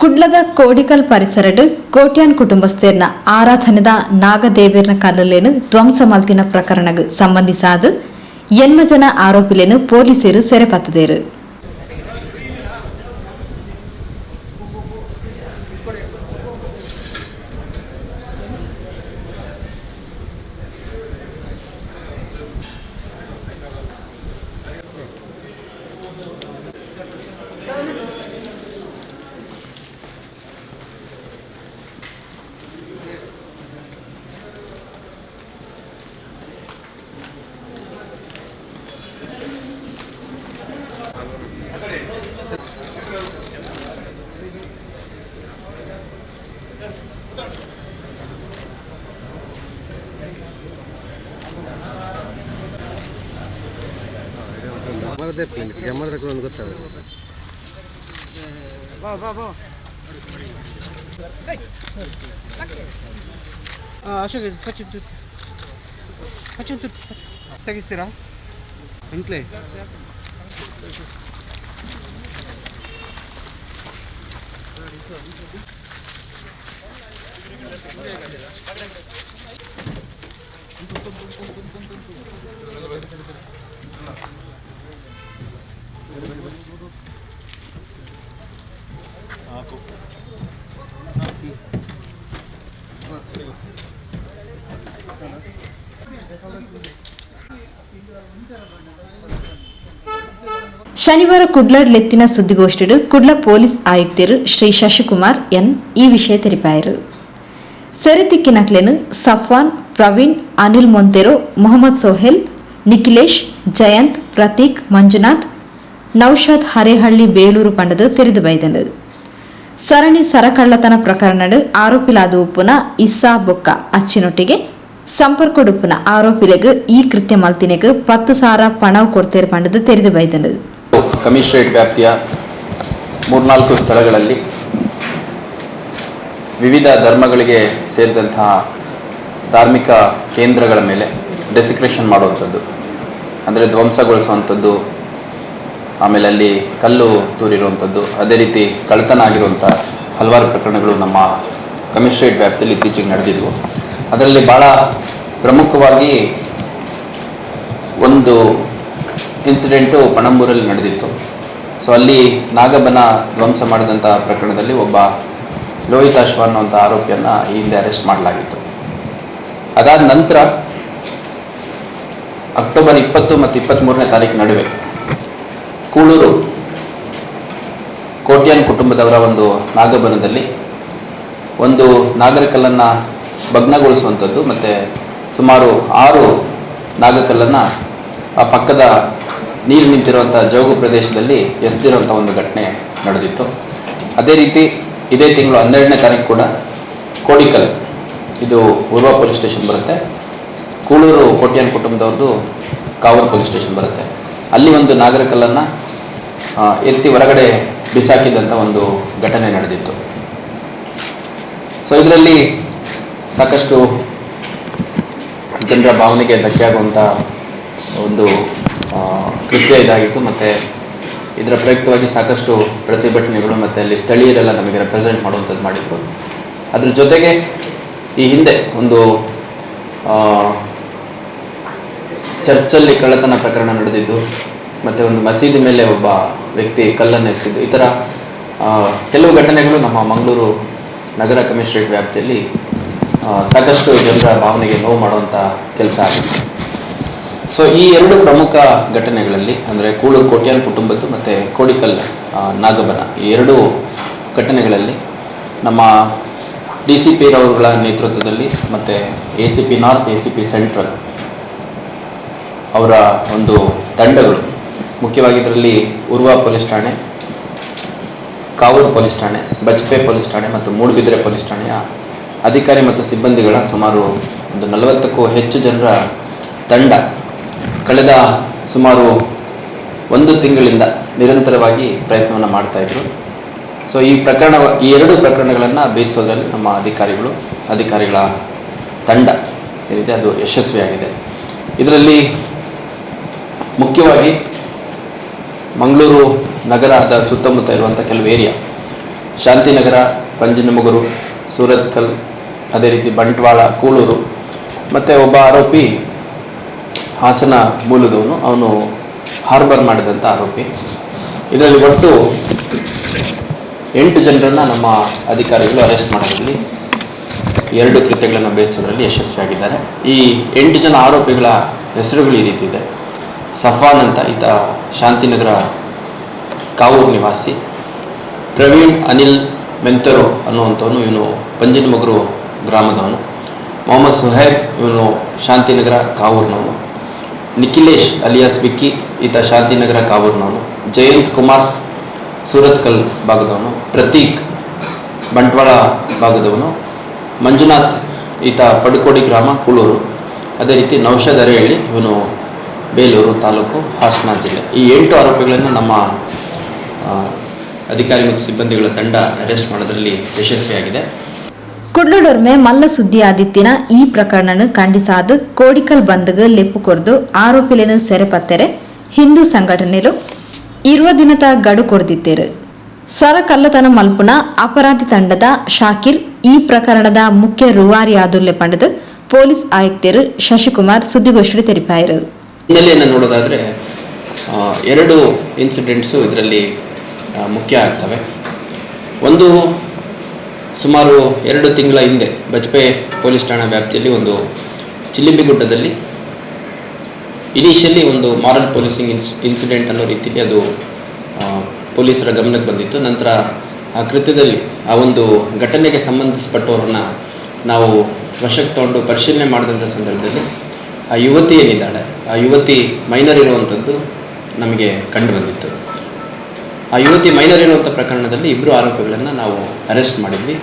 ಕುಡ್ಲದ ಕೋಡಿಕಲ್ ಪರಿಸರಡು ಕೋಟ್ಯಾನ್ ಕುಟುಂಬಸ್ಥೇರ್ನ ಆರಾಧನೆದ ನಾಗದೇವೇರ್ನ ಕಲ್ಲಲೇನು ಧ್ವಂಸ ಮಲ್ತಿನ ಪ್ರಕರಣಗ್ ಸಂಬಂಧಿಸಾದು ಎನ್ಮ ಜನ ಆರೋಪಿಲೇನು ಪೊಲೀಸರು ಸೆರೆಪತ್ತದೇರು. ತೆಗಿಸ್ತೀರಾ ಇಂಟ್ಲೇ ಶನಿವಾರ ಕುಡ್ಲಡ್ಲೆತ್ತಿನ ಸುದ್ದಿಗೋಷ್ಠಿಡು ಕುಡ್ಲ ಪೊಲೀಸ್ ಆಯುಕ್ತರು ಶ್ರೀ ಶಶಿಕುಮಾರ್ ಎನ್ ಈ ವಿಷಯ ತಿಳಿಪಾಯರು. ಸೆರೆತಿಕ್ಕಿನಕ್ಲೆನು ಸಫ್ವಾನ್, ಪ್ರವೀಣ್, ಅನಿಲ್ ಮೊಂತೆರೋ, ಮೊಹಮ್ಮದ್ ಸೋಹೆಲ್, ನಿಖಿಲೇಶ್, ಜಯಂತ್, ಪ್ರತೀಕ್, ಮಂಜುನಾಥ್, ನೌಷಾದ್ ಹರೇಹಳ್ಳಿ ಬೇಲೂರು ಪಂಡದು ತೆರೆದು ಬೈದನು. ಸರಣಿ ಸರಕಳ್ಳತನ ಪ್ರಕರಣಡು ಆರೋಪಿಲಾದ ಉಪ್ಪುನ ಇಸ್ಸಾ ಬೊಕ್ಕ ಅಚ್ಚಿನೊಟ್ಟಿಗೆ ಸಂಪರ್ಕೊಡುಪ್ಪುನ ಆರೋಪಿಲೆಗ್ ಈ ಕೃತ್ಯ ಮಲ್ತಿನೆಗ್ 10,000 ಪಣವು ಕೊಡ್ತೇರು ಪಂಡದು ತೆರೆದು ಬೈದನು. ಕಮಿಷನರೇಟ್ ವ್ಯಾಪ್ತಿಯ 3-4 ಸ್ಥಳಗಳಲ್ಲಿ ವಿವಿಧ ಧರ್ಮಗಳಿಗೆ ಸೇರಿದಂತಹ ಧಾರ್ಮಿಕ ಕೇಂದ್ರಗಳ ಮೇಲೆ ಡೆಸಿಕ್ರೇಷನ್ ಮಾಡುವಂಥದ್ದು, ಅಂದರೆ ಧ್ವಂಸಗೊಳಿಸುವಂಥದ್ದು, ಆಮೇಲೆ ಅಲ್ಲಿ ಕಲ್ಲು ತೂರಿರುವಂಥದ್ದು, ಅದೇ ರೀತಿ ಕಳ್ಳತನ ಆಗಿರುವಂಥ ಹಲವಾರು ಪ್ರಕರಣಗಳು ನಮ್ಮ ಕಮಿಷನರೇಟ್ ವ್ಯಾಪ್ತಿಯಲ್ಲಿ ಇತ್ತೀಚೆಗೆ ನಡೆದಿದ್ವು. ಅದರಲ್ಲಿ ಭಾಳ ಪ್ರಮುಖವಾಗಿ ಒಂದು ಇನ್ಸಿಡೆಂಟು ಪಣಂಬೂರಲ್ಲಿ ನಡೆದಿತ್ತು. ಸೊ ಅಲ್ಲಿ ನಾಗಬನ ಧ್ವಂಸ ಮಾಡಿದಂಥ ಪ್ರಕರಣದಲ್ಲಿ ಒಬ್ಬ ಲೋಹಿತಾಶ್ವ ಅನ್ನುವಂಥ ಆರೋಪಿಯನ್ನು ಈ ಹಿಂದೆ ಅರೆಸ್ಟ್ ಮಾಡಲಾಗಿತ್ತು. ಅದಾದ ನಂತರ ಅಕ್ಟೋಬರ್ 20 ಮತ್ತು 23ನೇ ತಾರೀಕು ನಡುವೆ ಕೂಳೂರು ಕೋಟ್ಯಾನ್ ಕುಟುಂಬದವರ ಒಂದು ನಾಗಬನದಲ್ಲಿ ಒಂದು ನಾಗರಕಲ್ಲನ್ನು ಭಗ್ನಗೊಳಿಸುವಂಥದ್ದು ಮತ್ತು ಸುಮಾರು 6 ನಾಗಕಲ್ಲನ್ನು ಆ ಪಕ್ಕದ ನೀರು ನಿಂತಿರುವಂಥ ಜೋಗು ಪ್ರದೇಶದಲ್ಲಿ ಎಸೆದಿರುವಂಥ ಒಂದು ಘಟನೆ ನಡೆದಿತ್ತು. ಅದೇ ರೀತಿ ಇದೇ ತಿಂಗಳು 12ನೇ ತಾರೀಕು ಕೂಡ ಕೋಡಿಕಲ್, ಇದು ಉರ್ವ ಪೊಲೀಸ್ ಸ್ಟೇಷನ್ ಬರುತ್ತೆ, ಕೂಳೂರು ಕೋಟ್ಯಾನ್ ಕುಟುಂಬದವ್ರದ್ದು ಕಾವೂರು ಪೊಲೀಸ್ ಸ್ಟೇಷನ್ ಬರುತ್ತೆ, ಅಲ್ಲಿ ಒಂದು ನಾಗರಕಲ್ಲನ್ನು ಎತ್ತಿ ಹೊರಗಡೆ ಬಿಸಾಕಿದಂಥ ಒಂದು ಘಟನೆ ನಡೆದಿತ್ತು. ಸೊ ಇದರಲ್ಲಿ ಸಾಕಷ್ಟು ಜನರ ಭಾವನೆಗೆ ಧಕ್ಕೆಯಾಗುವಂಥ ಒಂದು ಕೃತ್ಯ ಇದಾಗಿತ್ತು. ಮತ್ತು ಇದರ ಪ್ರಯುಕ್ತವಾಗಿ ಸಾಕಷ್ಟು ಪ್ರತಿಭಟನೆಗಳು ಮತ್ತು ಅಲ್ಲಿ ಸ್ಥಳೀಯರೆಲ್ಲ ನಮಗೆ ರೆಪ್ರೆಸೆಂಟ್ ಮಾಡುವಂಥದ್ದು ಮಾಡಿದರು. ಅದ್ರ ಜೊತೆಗೆ ಈ ಹಿಂದೆ ಒಂದು ಚರ್ಚಲ್ಲಿ ಕಳ್ಳತನ ಪ್ರಕರಣ ನಡೆದಿದ್ದು, ಮತ್ತು ಒಂದು ಮಸೀದಿ ಮೇಲೆ ಒಬ್ಬ ವ್ಯಕ್ತಿ ಕಲ್ಲನ್ನು ಎತ್ತಿದ್ದು, ಈ ಥರ ಕೆಲವು ಘಟನೆಗಳು ನಮ್ಮ ಮಂಗಳೂರು ನಗರ ಕಮಿಷನರೇಟ್ ವ್ಯಾಪ್ತಿಯಲ್ಲಿ ಸಾಕಷ್ಟು ಜನರ ಭಾವನೆಗೆ ನೋವು ಮಾಡುವಂಥ ಕೆಲಸ ಆಗಿದೆ. ಸೊ ಈ 2 ಪ್ರಮುಖ ಘಟನೆಗಳಲ್ಲಿ, ಅಂದರೆ ಕೂಳೂರು ಕೋಟ್ಯಾನ್ ಕುಟುಂಬದ್ದು ಮತ್ತು ಕೋಡಿಕಲ್ ನಾಗಬನ, ಈ 2 ಘಟನೆಗಳಲ್ಲಿ ನಮ್ಮ DCP ರವರುಗಳ ನೇತೃತ್ವದಲ್ಲಿ ಮತ್ತು ACP ನಾರ್ತ್, ACP ಸೆಂಟ್ರಲ್ ಅವರ ಒಂದು ತಂಡಗಳು, ಮುಖ್ಯವಾಗಿ ಇದರಲ್ಲಿ ಉರ್ವ ಪೊಲೀಸ್ ಠಾಣೆ, ಕಾವೂರು ಪೊಲೀಸ್ ಠಾಣೆ, ಬಜ್ಪೆ ಪೊಲೀಸ್ ಠಾಣೆ ಮತ್ತು ಮೂಡುಬಿದಿರೆ ಪೊಲೀಸ್ ಠಾಣೆಯ ಅಧಿಕಾರಿ ಮತ್ತು ಸಿಬ್ಬಂದಿಗಳ ಸುಮಾರು ಒಂದು 40ಕ್ಕೂ ಹೆಚ್ಚು ಜನರ ತಂಡ ಕಳೆದ ಸುಮಾರು 1 ತಿಂಗಳಿಂದ ನಿರಂತರವಾಗಿ ಪ್ರಯತ್ನವನ್ನು ಮಾಡ್ತಾಯಿದ್ರು. ಸೊ ಈ 2 ಪ್ರಕರಣಗಳನ್ನು ಬೇಯಿಸೋದ್ರಲ್ಲಿ ನಮ್ಮ ಅಧಿಕಾರಿಗಳ ತಂಡ ಏನಿದೆ ಅದು ಯಶಸ್ವಿಯಾಗಿದೆ. ಇದರಲ್ಲಿ ಮುಖ್ಯವಾಗಿ ಮಂಗಳೂರು ನಗರದ ಸುತ್ತಮುತ್ತ ಇರುವಂಥ ಕೆಲವು ಏರಿಯಾ, ಶಾಂತಿನಗರ, ಪಂಜಿನಮುಗುರು, ಸೂರತ್ಕಲ್, ಅದೇ ರೀತಿ ಬಂಟ್ವಾಳ, ಕೂಳೂರು, ಮತ್ತು ಒಬ್ಬ ಆರೋಪಿ ಹಾಸನ ಮೂಲದವನು, ಅವನು ಹಾರ್ಬರ್ ಮಾಡಿದಂಥ ಆರೋಪಿ. ಇದರಲ್ಲಿ ಒಟ್ಟು 8 ಜನರನ್ನು ನಮ್ಮ ಅಧಿಕಾರಿಗಳು ಅರೆಸ್ಟ್ ಮಾಡೋದ್ರಲ್ಲಿ 2 ಕೃತ್ಯಗಳನ್ನು ಬೇಯಿಸೋದ್ರಲ್ಲಿ ಯಶಸ್ವಿಯಾಗಿದ್ದಾರೆ. ಈ 8 ಜನ ಆರೋಪಿಗಳ ಹೆಸರುಗಳು ಈ ರೀತಿ ಇದೆ. ಸಫಾನ್ ಅಂತ, ಈತ ಶಾಂತಿನಗರ ಕಾವೂರು ನಿವಾಸಿ. ಪ್ರವೀಣ್ ಅನಿಲ್ ಮೆಂತೆರೋ ಅನ್ನುವಂಥವನು, ಇವನು ಪಂಜಿನಮುಗುರು ಗ್ರಾಮದವನು. ಮೊಹಮ್ಮದ್ ಸುಹೈಬ್, ಇವನು ಶಾಂತಿನಗರ ಕಾವೂರಿನವನು. ನಿಖಿಲೇಶ್ ಅಲಿಯಾಸ್ ವಿಕ್ಕಿ, ಈತ ಶಾಂತಿನಗರ ಕಾವೂರಿನವನು. ಜಯಂತ್ ಕುಮಾರ್, ಸೂರತ್ಕಲ್ ಭಾಗದವನು. ಪ್ರತೀಕ್, ಬಂಟ್ವಾಳ ಭಾಗದವನು. ಮಂಜುನಾಥ್, ಈತ ಪಡುಕೋಡಿ ಗ್ರಾಮ, ಕೂಳೂರು. ಅದೇ ರೀತಿ ನೌಷಾದ್ ಅರೇಹಳ್ಳಿ, ಇವನು ಬೇಲೂರು ತಾಲೂಕು, ಹಾಸನ ಜಿಲ್ಲೆ. ಈ 8 ಆರೋಪಿಗಳನ್ನು ನಮ್ಮ ಅಧಿಕಾರಿ ಮತ್ತು ಸಿಬ್ಬಂದಿಗಳ ತಂಡ ಅರೆಸ್ಟ್ ಮಾಡೋದ್ರಲ್ಲಿ ಯಶಸ್ವಿಯಾಗಿದೆ. ಕುಡ್ಲುಡೊರ್ಮೆ ಮಲ್ಲ ಸುದ್ದಿ ಆದಿತ್ತಿನ ಈ ಪ್ರಕರಣನು ಖಂಡಿಸಾದು ಕೋಡಿಕಲ್ ಬಂದ್ಗೆ ಲೆಪ್ಪು ಕೊಡ್ದು ಆರೋಪಿలను ಸೆರೆಪತ್ತೆರೆ ಹಿಂದೂ ಸಂಘಟನೆಲು 20 ದಿನದ ಗಡು ಕೊಡ್ದಿತ್ತೇರು. ಸರ ಕಳ್ಳತನ ಮಲ್ಪುನ ಅಪರಾಧಿ ತಂಡದ ಶಾಕಿರ್ ಈ ಪ್ರಕರಣದ ಮುಖ್ಯ ರೂವಾರಿ ಆದುಲ್ಲೆ ಪಂಡದು ಪೊಲೀಸ್ ಆಯುಕ್ತರು ಶಶಿಕುಮಾರ್ ಸುದ್ದಿಗೋಷ್ಠಿ ತೆರಿಪಾಯರು. ಹಿನ್ನೆಲೆಯನ್ನು ನೋಡೋದಾದರೆ 2 ಇನ್ಸಿಡೆಂಟ್ಸು ಇದರಲ್ಲಿ ಮುಖ್ಯ ಆಗ್ತವೆ. ಒಂದು, ಸುಮಾರು 2 ತಿಂಗಳ ಹಿಂದೆ ಬಜ್ಪೆ ಪೊಲೀಸ್ ಠಾಣಾ ವ್ಯಾಪ್ತಿಯಲ್ಲಿ ಒಂದು ಚಿಲಿಂಬಿಗುಡ್ಡದಲ್ಲಿ ಇನಿಷಿಯಲಿ ಒಂದು ಮಾರಲ್ ಪೊಲೀಸಿಂಗ್ ಇನ್ಸಿಡೆಂಟ್ ಅನ್ನೋ ರೀತಿಯಲ್ಲಿ ಅದು ಪೊಲೀಸರ ಗಮನಕ್ಕೆ ಬಂದಿತ್ತು. ನಂತರ ಆ ಕೃತ್ಯದಲ್ಲಿ ಆ ಒಂದು ಘಟನೆಗೆ ಸಂಬಂಧಿಸಿಪಟ್ಟವ್ರನ್ನ ನಾವು ವಶಕ್ಕೆ ತಗೊಂಡು ಪರಿಶೀಲನೆ ಮಾಡಿದಂಥ ಸಂದರ್ಭದಲ್ಲಿ ಆ ಯುವತಿ ಏನಿದ್ದಾಳೆ, ಆ ಯುವತಿ ಮೈನರ್ ಇರುವಂಥದ್ದು ನಮಗೆ ಕಂಡು ಬಂದಿತ್ತು. ಆ ಯುವತಿ ಮೈನರ್ ಇರುವಂಥ ಪ್ರಕರಣದಲ್ಲಿ 2 ಆರೋಪಿಗಳನ್ನು ನಾವು ಅರೆಸ್ಟ್ ಮಾಡಿದ್ವಿ.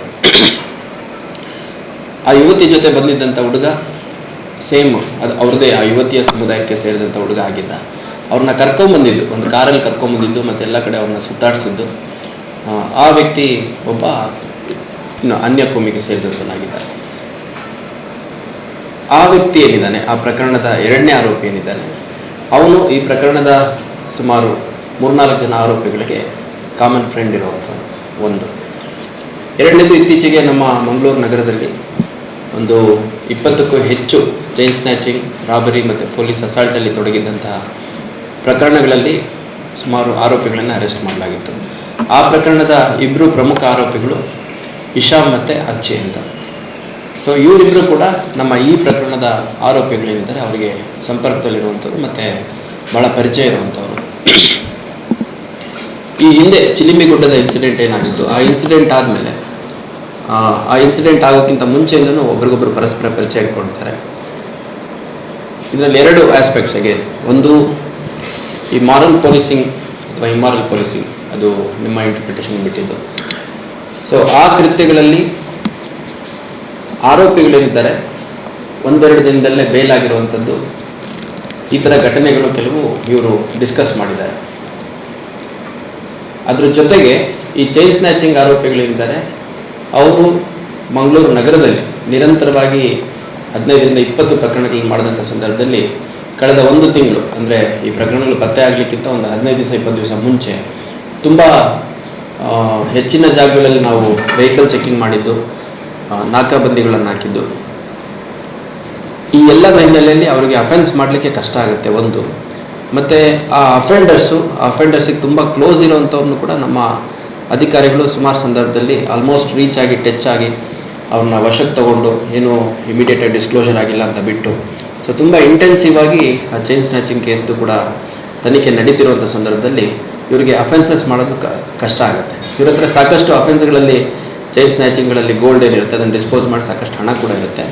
ಆ ಯುವತಿ ಜೊತೆ ಬಂದಿದ್ದಂಥ ಹುಡುಗ ಸೇಮ್ ಅದು ಅವ್ರದ್ದೇ ಆ ಯುವತಿಯ ಸಮುದಾಯಕ್ಕೆ ಸೇರಿದಂಥ ಹುಡುಗ ಆಗಿದ್ದ. ಅವ್ರನ್ನ ಕರ್ಕೊಂಬಂದಿದ್ದು, ಒಂದು ಕಾರಲ್ಲಿ ಕರ್ಕೊಂಬಂದಿದ್ದು ಮತ್ತು ಎಲ್ಲ ಕಡೆ ಅವ್ರನ್ನ ಸುತ್ತಾಡಿಸಿದ್ದು ಆ ವ್ಯಕ್ತಿ ಒಬ್ಬ ಅನ್ಯ ಕೋಮಿಗೆ ಸೇರಿದಂಥವನಾಗಿದ್ದ. ಆ ವ್ಯಕ್ತಿ ಏನಿದ್ದಾನೆ, ಆ ಪ್ರಕರಣದ 2ನೇ ಆರೋಪಿ ಏನಿದ್ದಾನೆ, ಅವನು ಈ ಪ್ರಕರಣದ ಸುಮಾರು 3-4 ಜನ ಆರೋಪಿಗಳಿಗೆ ಕಾಮನ್ ಫ್ರೆಂಡ್ ಇರುವಂಥದ್ದು ಒಂದು. 2ನೇದು, ಇತ್ತೀಚೆಗೆ ನಮ್ಮ ಮಂಗಳೂರು ನಗರದಲ್ಲಿ ಒಂದು 20ಕ್ಕೂ ಹೆಚ್ಚು ಚೈನ್ ಸ್ನ್ಯಾಚಿಂಗ್, ರಾಬರಿ ಮತ್ತು ಪೊಲೀಸ್ ಅಸಾಲ್ಟಲ್ಲಿ ತೊಡಗಿದ್ದಂತಹ ಪ್ರಕರಣಗಳಲ್ಲಿ ಸುಮಾರು ಆರೋಪಿಗಳನ್ನು ಅರೆಸ್ಟ್ ಮಾಡಲಾಗಿತ್ತು. ಆ ಪ್ರಕರಣದ 2 ಪ್ರಮುಖ ಆರೋಪಿಗಳು ಇಶಾಮ್ ಮತ್ತು ಅಚ್ಚೆ ಅಂತ. ಸೊ ಇವರಿಬ್ಬರು ಕೂಡ ನಮ್ಮ ಈ ಪ್ರಕರಣದ ಆರೋಪಿಗಳೇನಿದ್ದಾರೆ ಅವರಿಗೆ ಸಂಪರ್ಕದಲ್ಲಿರುವಂಥವ್ರು ಮತ್ತು ಭಾಳ ಪರಿಚಯ ಇರುವಂಥವ್ರು. ಈ ಹಿಂದೆ ಚಿಲಿಂಬಿಗುಡ್ಡದ ಇನ್ಸಿಡೆಂಟ್ ಏನಾಗಿತ್ತು, ಆ ಇನ್ಸಿಡೆಂಟ್ ಆದಮೇಲೆ ಆ ಇನ್ಸಿಡೆಂಟ್ ಆಗೋಕ್ಕಿಂತ ಮುಂಚೆಯಿಂದನೂ ಒಬ್ರಿಗೊಬ್ಬರು ಪರಸ್ಪರ ಪರಿಚಯ ಇಟ್ಕೊಳ್ತಾರೆ. ಇದರಲ್ಲಿ 2 ಆಸ್ಪೆಕ್ಟ್ಸ್ ಆಗಿ, ಒಂದು ಈ ಮಾರಲ್ ಪೊಲೀಸಿಂಗ್ ಅಥವಾ ಇಮ್ಮಾರಲ್ ಪೊಲೀಸಿಂಗ್, ಅದು ನಿಮ್ಮ ಇಂಟರ್ಪ್ರಿಟೇಷನ್ ಬಿಟ್ಟಿದ್ದು. ಸೊ ಆ ಕೃತ್ಯಗಳಲ್ಲಿ ಆರೋಪಿಗಳೇನಿದ್ದಾರೆ 1-2 ದಿನದಲ್ಲೇ ಬೇಲಾಗಿರುವಂಥದ್ದು, ಈ ಥರ ಘಟನೆಗಳು ಕೆಲವು ಇವರು ಡಿಸ್ಕಸ್ ಮಾಡಿದ್ದಾರೆ. ಅದ್ರ ಜೊತೆಗೆ ಈ ಚೈನ್ ಸ್ನ್ಯಾಚಿಂಗ್ ಆರೋಪಿಗಳೇನಿದ್ದಾರೆ ಅವರು ಮಂಗಳೂರು ನಗರದಲ್ಲಿ ನಿರಂತರವಾಗಿ 15-20 ಪ್ರಕರಣಗಳನ್ನು ಮಾಡಿದಂಥ ಸಂದರ್ಭದಲ್ಲಿ ಕಳೆದ 1 ತಿಂಗಳು, ಅಂದರೆ ಈ ಪ್ರಕರಣಗಳು ಪತ್ತೆ ಆಗಲಿಕ್ಕಿಂತ ಒಂದು 15-20 ದಿವಸ ಮುಂಚೆ ತುಂಬ ಹೆಚ್ಚಿನ ಜಾಗಗಳಲ್ಲಿ ನಾವು ವೆಹಿಕಲ್ ಚೆಕಿಂಗ್ ಮಾಡಿದ್ದು, ನಾಕಾಬಂದಿಗಳನ್ನು ಹಾಕಿದ್ದು. ಈ ಎಲ್ಲದರ ಹಿನ್ನೆಲೆಯಲ್ಲಿ ಅವರಿಗೆ ಅಫೆನ್ಸ್ ಮಾಡಲಿಕ್ಕೆ ಕಷ್ಟ ಆಗುತ್ತೆ ಒಂದು. ಮತ್ತು ಆ ಅಫೆಂಡರ್ಸಿಗೆ ತುಂಬ ಕ್ಲೋಸ್ ಇರೋವಂಥವ್ರನ್ನು ಕೂಡ ನಮ್ಮ ಅಧಿಕಾರಿಗಳು ಸುಮಾರು ಸಂದರ್ಭದಲ್ಲಿ ಆಲ್ಮೋಸ್ಟ್ ರೀಚ್ ಆಗಿ ಟಚ್ ಆಗಿ ಅವ್ರನ್ನ ವಶಕ್ಕೆ ತಗೊಂಡು ಏನೂ ಇಮಿಡಿಯೇಟಾಗಿ ಡಿಸ್ಕ್ಲೋಷರ್ ಆಗಿಲ್ಲ ಅಂತ ಬಿಟ್ಟು, ಸೊ ತುಂಬ ಇಂಟೆನ್ಸಿವ್ ಆಗಿ ಆ ಚೈನ್ ಸ್ನ್ಯಾಚಿಂಗ್ ಕೇಸ್ದು ಕೂಡ ತನಿಖೆ ನಡೀತಿರುವಂಥ ಸಂದರ್ಭದಲ್ಲಿ ಇವರಿಗೆ ಅಫೆನ್ಸಸ್ ಮಾಡೋದು ಕಷ್ಟ ಆಗುತ್ತೆ. ಇವ್ರ ಹತ್ರ ಸಾಕಷ್ಟು ಅಫೆನ್ಸ್ಗಳಲ್ಲಿ, ಚೈನ್ ಸ್ನ್ಯಾಚಿಂಗ್ಗಳಲ್ಲಿ ಗೋಲ್ಡ್ ಏನಿರುತ್ತೆ ಅದನ್ನು ಡಿಸ್ಪೋಸ್ ಮಾಡಿ ಸಾಕಷ್ಟು ಹಣ ಕೂಡ ಇರುತ್ತೆ.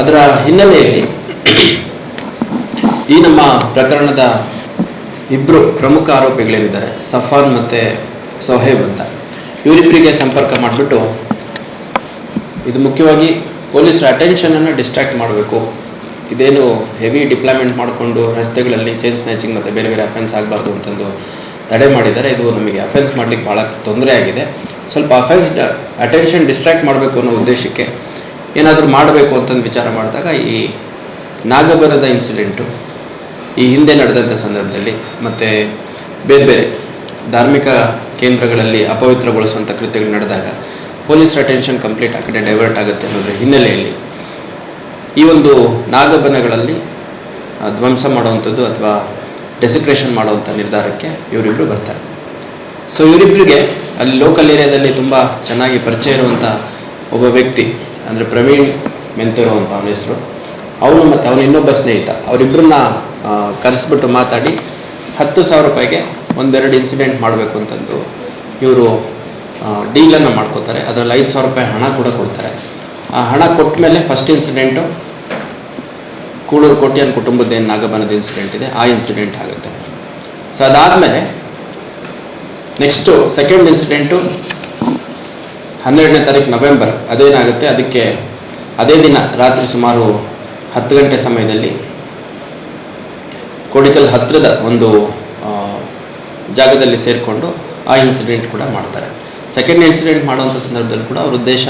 ಅದರ ಹಿನ್ನೆಲೆಯಲ್ಲಿ ಈ ನಮ್ಮ ಪ್ರಕರಣದ 2 ಪ್ರಮುಖ ಆರೋಪಿಗಳೇನಿದ್ದಾರೆ, ಸಫಾನ್ ಮತ್ತು ಸೊಹೇಬ್ ಅಂತ, ಇವರಿಬ್ಬರಿಗೆ ಸಂಪರ್ಕ ಮಾಡಿಬಿಟ್ಟು ಇದು ಮುಖ್ಯವಾಗಿ ಪೊಲೀಸರ ಅಟೆನ್ಷನನ್ನು ಡಿಸ್ಟ್ರಾಕ್ಟ್ ಮಾಡಬೇಕು, ಇದೇನು ಹೆವಿ ಡಿಪ್ಲಾಯ್ಮೆಂಟ್ ಮಾಡಿಕೊಂಡು ರಸ್ತೆಗಳಲ್ಲಿ ಚೈನ್ ಸ್ನ್ಯಾಚಿಂಗ್ ಮತ್ತು ಬೇರೆ ಬೇರೆ ಅಫೆನ್ಸ್ ಆಗಬಾರ್ದು ಅಂತಂದು ತಡೆ ಮಾಡಿದ್ದಾರೆ. ಇದು ನಮಗೆ ಅಫೆನ್ಸ್ ಮಾಡಲಿಕ್ಕೆ ಭಾಳ ತೊಂದರೆ ಆಗಿದೆ. ಸ್ವಲ್ಪ ಅಟೆನ್ಷನ್ ಡಿಸ್ಟ್ರಾಕ್ಟ್ ಮಾಡಬೇಕು ಅನ್ನೋ ಉದ್ದೇಶಕ್ಕೆ ಏನಾದರೂ ಮಾಡಬೇಕು ಅಂತಂದು ವಿಚಾರ ಮಾಡಿದಾಗ ಈ ನಾಗಬರದ ಇನ್ಸಿಡೆಂಟು, ಈ ಹಿಂದೆ ನಡೆದಂಥ ಸಂದರ್ಭದಲ್ಲಿ ಮತ್ತು ಬೇರೆ ಬೇರೆ ಧಾರ್ಮಿಕ ಕೇಂದ್ರಗಳಲ್ಲಿ ಅಪವಿತ್ರಗೊಳಿಸುವಂಥ ಕೃತ್ಯಗಳು ನಡೆದಾಗ ಪೊಲೀಸರ ಅಟೆನ್ಷನ್ ಕಂಪ್ಲೀಟ್ ಆ ಕಡೆ ಡೈವರ್ಟ್ ಆಗುತ್ತೆ ಅನ್ನೋದ್ರ ಹಿನ್ನೆಲೆಯಲ್ಲಿ ಈ ಒಂದು ನಾಗಬನಗಳಲ್ಲಿ ಧ್ವಂಸ ಮಾಡುವಂಥದ್ದು ಅಥವಾ ಡೆಸಿಕ್ರೇಷನ್ ಮಾಡುವಂಥ ನಿರ್ಧಾರಕ್ಕೆ ಇವರಿಬ್ಬರು ಬರ್ತಾರೆ. ಸೊ ಇವರಿಬ್ಬರಿಗೆ ಅಲ್ಲಿ ಲೋಕಲ್ ಏರಿಯಾದಲ್ಲಿ ತುಂಬ ಚೆನ್ನಾಗಿ ಪರಿಚಯ ಇರುವಂಥ ಒಬ್ಬ ವ್ಯಕ್ತಿ ಅಂದರೆ ಪ್ರವೀಣ್ ಮೆಂತೆರೋ ಅಂತ ಅವನ ಹೆಸರು, ಅವನು ಮತ್ತು ಅವನ ಇನ್ನೊಬ್ಬ ಸ್ನೇಹಿತ ಅವರಿಬ್ಬರನ್ನ ಕರೆಸ್ಬಿಟ್ಟು ಮಾತಾಡಿ 10,000 ರೂಪಾಯಿಗೆ ಒಂದೆರಡು ಇನ್ಸಿಡೆಂಟ್ ಮಾಡಬೇಕು ಅಂತಂದು ಇವರು ಡೀಲನ್ನು ಮಾಡ್ಕೋತಾರೆ. ಅದರಲ್ಲಿ 5,000 ರೂಪಾಯಿ ಹಣ ಕೂಡ ಕೊಡ್ತಾರೆ. ಆ ಹಣ ಕೊಟ್ಟ ಮೇಲೆ ಫಸ್ಟ್ ಇನ್ಸಿಡೆಂಟು ಕೂಳೂರು ಕೋಟ್ಯಾನ್ ಕುಟುಂಬದ್ದೇನು ನಾಗಬನದ ಇನ್ಸಿಡೆಂಟ್ ಇದೆ ಆ ಇನ್ಸಿಡೆಂಟ್ ಆಗುತ್ತೆ. ಸೊ ಅದಾದಮೇಲೆ ನೆಕ್ಸ್ಟು ಸೆಕೆಂಡ್ ಇನ್ಸಿಡೆಂಟು 12ನೇ ತಾರೀಕು ನವೆಂಬರ್ ಅದೇನಾಗುತ್ತೆ, ಅದಕ್ಕೆ ಅದೇ ದಿನ ರಾತ್ರಿ ಸುಮಾರು 10 ಗಂಟೆ ಸಮಯದಲ್ಲಿ ಕೋಡಿಕಲ್ ಹತ್ತಿರದ ಒಂದು ಜಾಗದಲ್ಲಿ ಸೇರಿಕೊಂಡು ಆ ಇನ್ಸಿಡೆಂಟ್ ಕೂಡ ಮಾಡ್ತಾರೆ. ಸೆಕೆಂಡ್ ಇನ್ಸಿಡೆಂಟ್ ಮಾಡುವಂಥ ಸಂದರ್ಭದಲ್ಲಿ ಕೂಡ ಅವ್ರ ಉದ್ದೇಶ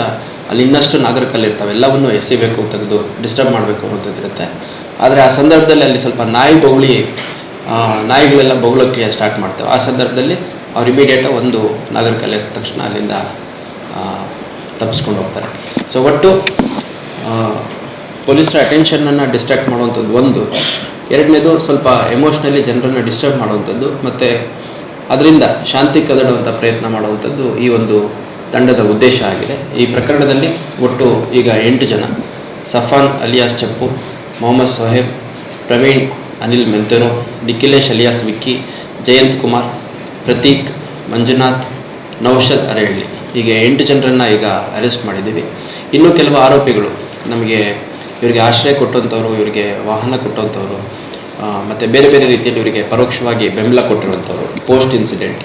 ಅಲ್ಲಿ ಇನ್ನಷ್ಟು ನಾಗರಿಕಲ್ಲಿರ್ತವೆ, ಎಲ್ಲವನ್ನೂ ಎಸಿಬೇಕು, ತೆಗೆದು ಡಿಸ್ಟರ್ಬ್ ಮಾಡಬೇಕು ಅನ್ನೋದಿರುತ್ತೆ. ಆದರೆ ಆ ಸಂದರ್ಭದಲ್ಲಿ ಅಲ್ಲಿ ಸ್ವಲ್ಪ ನಾಯಿಗಳೆಲ್ಲ ಬೊಗಳಕ್ಕೆ ಸ್ಟಾರ್ಟ್ ಮಾಡ್ತವೆ. ಆ ಸಂದರ್ಭದಲ್ಲಿ ಅವ್ರು ಇಮಿಡಿಯೇಟಾಗಿ ಒಂದು ನಾಗರಿಕಲ್ಲಿ ಎದ್ದ ತಕ್ಷಣ ಅಲ್ಲಿಂದ ತಪ್ಪಿಸ್ಕೊಂಡು ಹೋಗ್ತಾರೆ. ಸೊ ಒಟ್ಟು ಪೊಲೀಸರ ಅಟೆನ್ಷನನ್ನು ಡಿಸ್ಟ್ರಾಕ್ಟ್ ಮಾಡುವಂಥದ್ದು ಒಂದು, ಎರಡನೇದು ಸ್ವಲ್ಪ ಎಮೋಷ್ನಲಿ ಜನರನ್ನು ಡಿಸ್ಟರ್ಬ್ ಮಾಡುವಂಥದ್ದು, ಮತ್ತು ಅದರಿಂದ ಶಾಂತಿ ಕದಡುವಂಥ ಪ್ರಯತ್ನ ಮಾಡುವಂಥದ್ದು ಈ ಒಂದು ತಂಡದ ಉದ್ದೇಶ ಆಗಿದೆ. ಈ ಪ್ರಕರಣದಲ್ಲಿ ಒಟ್ಟು ಈಗ 8 ಜನ, ಸಫಾನ್ ಅಲಿಯಾಸ್ ಚಪ್ಪು, ಮೊಹಮ್ಮದ್ ಸೊಹೇಬ್, ಪ್ರವೀಣ್ ಅನಿಲ್ ಮೆಂತೆರೋ, ನಿಖಿಲೇಶ್ ಅಲಿಯಾಸ್ ವಿಕ್ಕಿ, ಜಯಂತ್ ಕುಮಾರ್, ಪ್ರತೀಕ್, ಮಂಜುನಾಥ್, ನೌಷದ್ ಅರೇಹಳ್ಳಿ, ಹೀಗೆ 8 ಜನರನ್ನು ಈಗ ಅರೆಸ್ಟ್ ಮಾಡಿದ್ದೀವಿ. ಇನ್ನೂ ಕೆಲವು ಆರೋಪಿಗಳು ನಮಗೆ ಇವರಿಗೆ ಆಶ್ರಯ ಕೊಟ್ಟಂಥವ್ರು, ಇವರಿಗೆ ವಾಹನ ಕೊಟ್ಟಂಥವ್ರು, ಮತ್ತು ಬೇರೆ ಬೇರೆ ರೀತಿಯಲ್ಲಿ ಇವರಿಗೆ ಪರೋಕ್ಷವಾಗಿ ಬೆಂಬಲ ಕೊಟ್ಟಿರುವಂಥವ್ರು, ಪೋಸ್ಟ್ ಇನ್ಸಿಡೆಂಟ್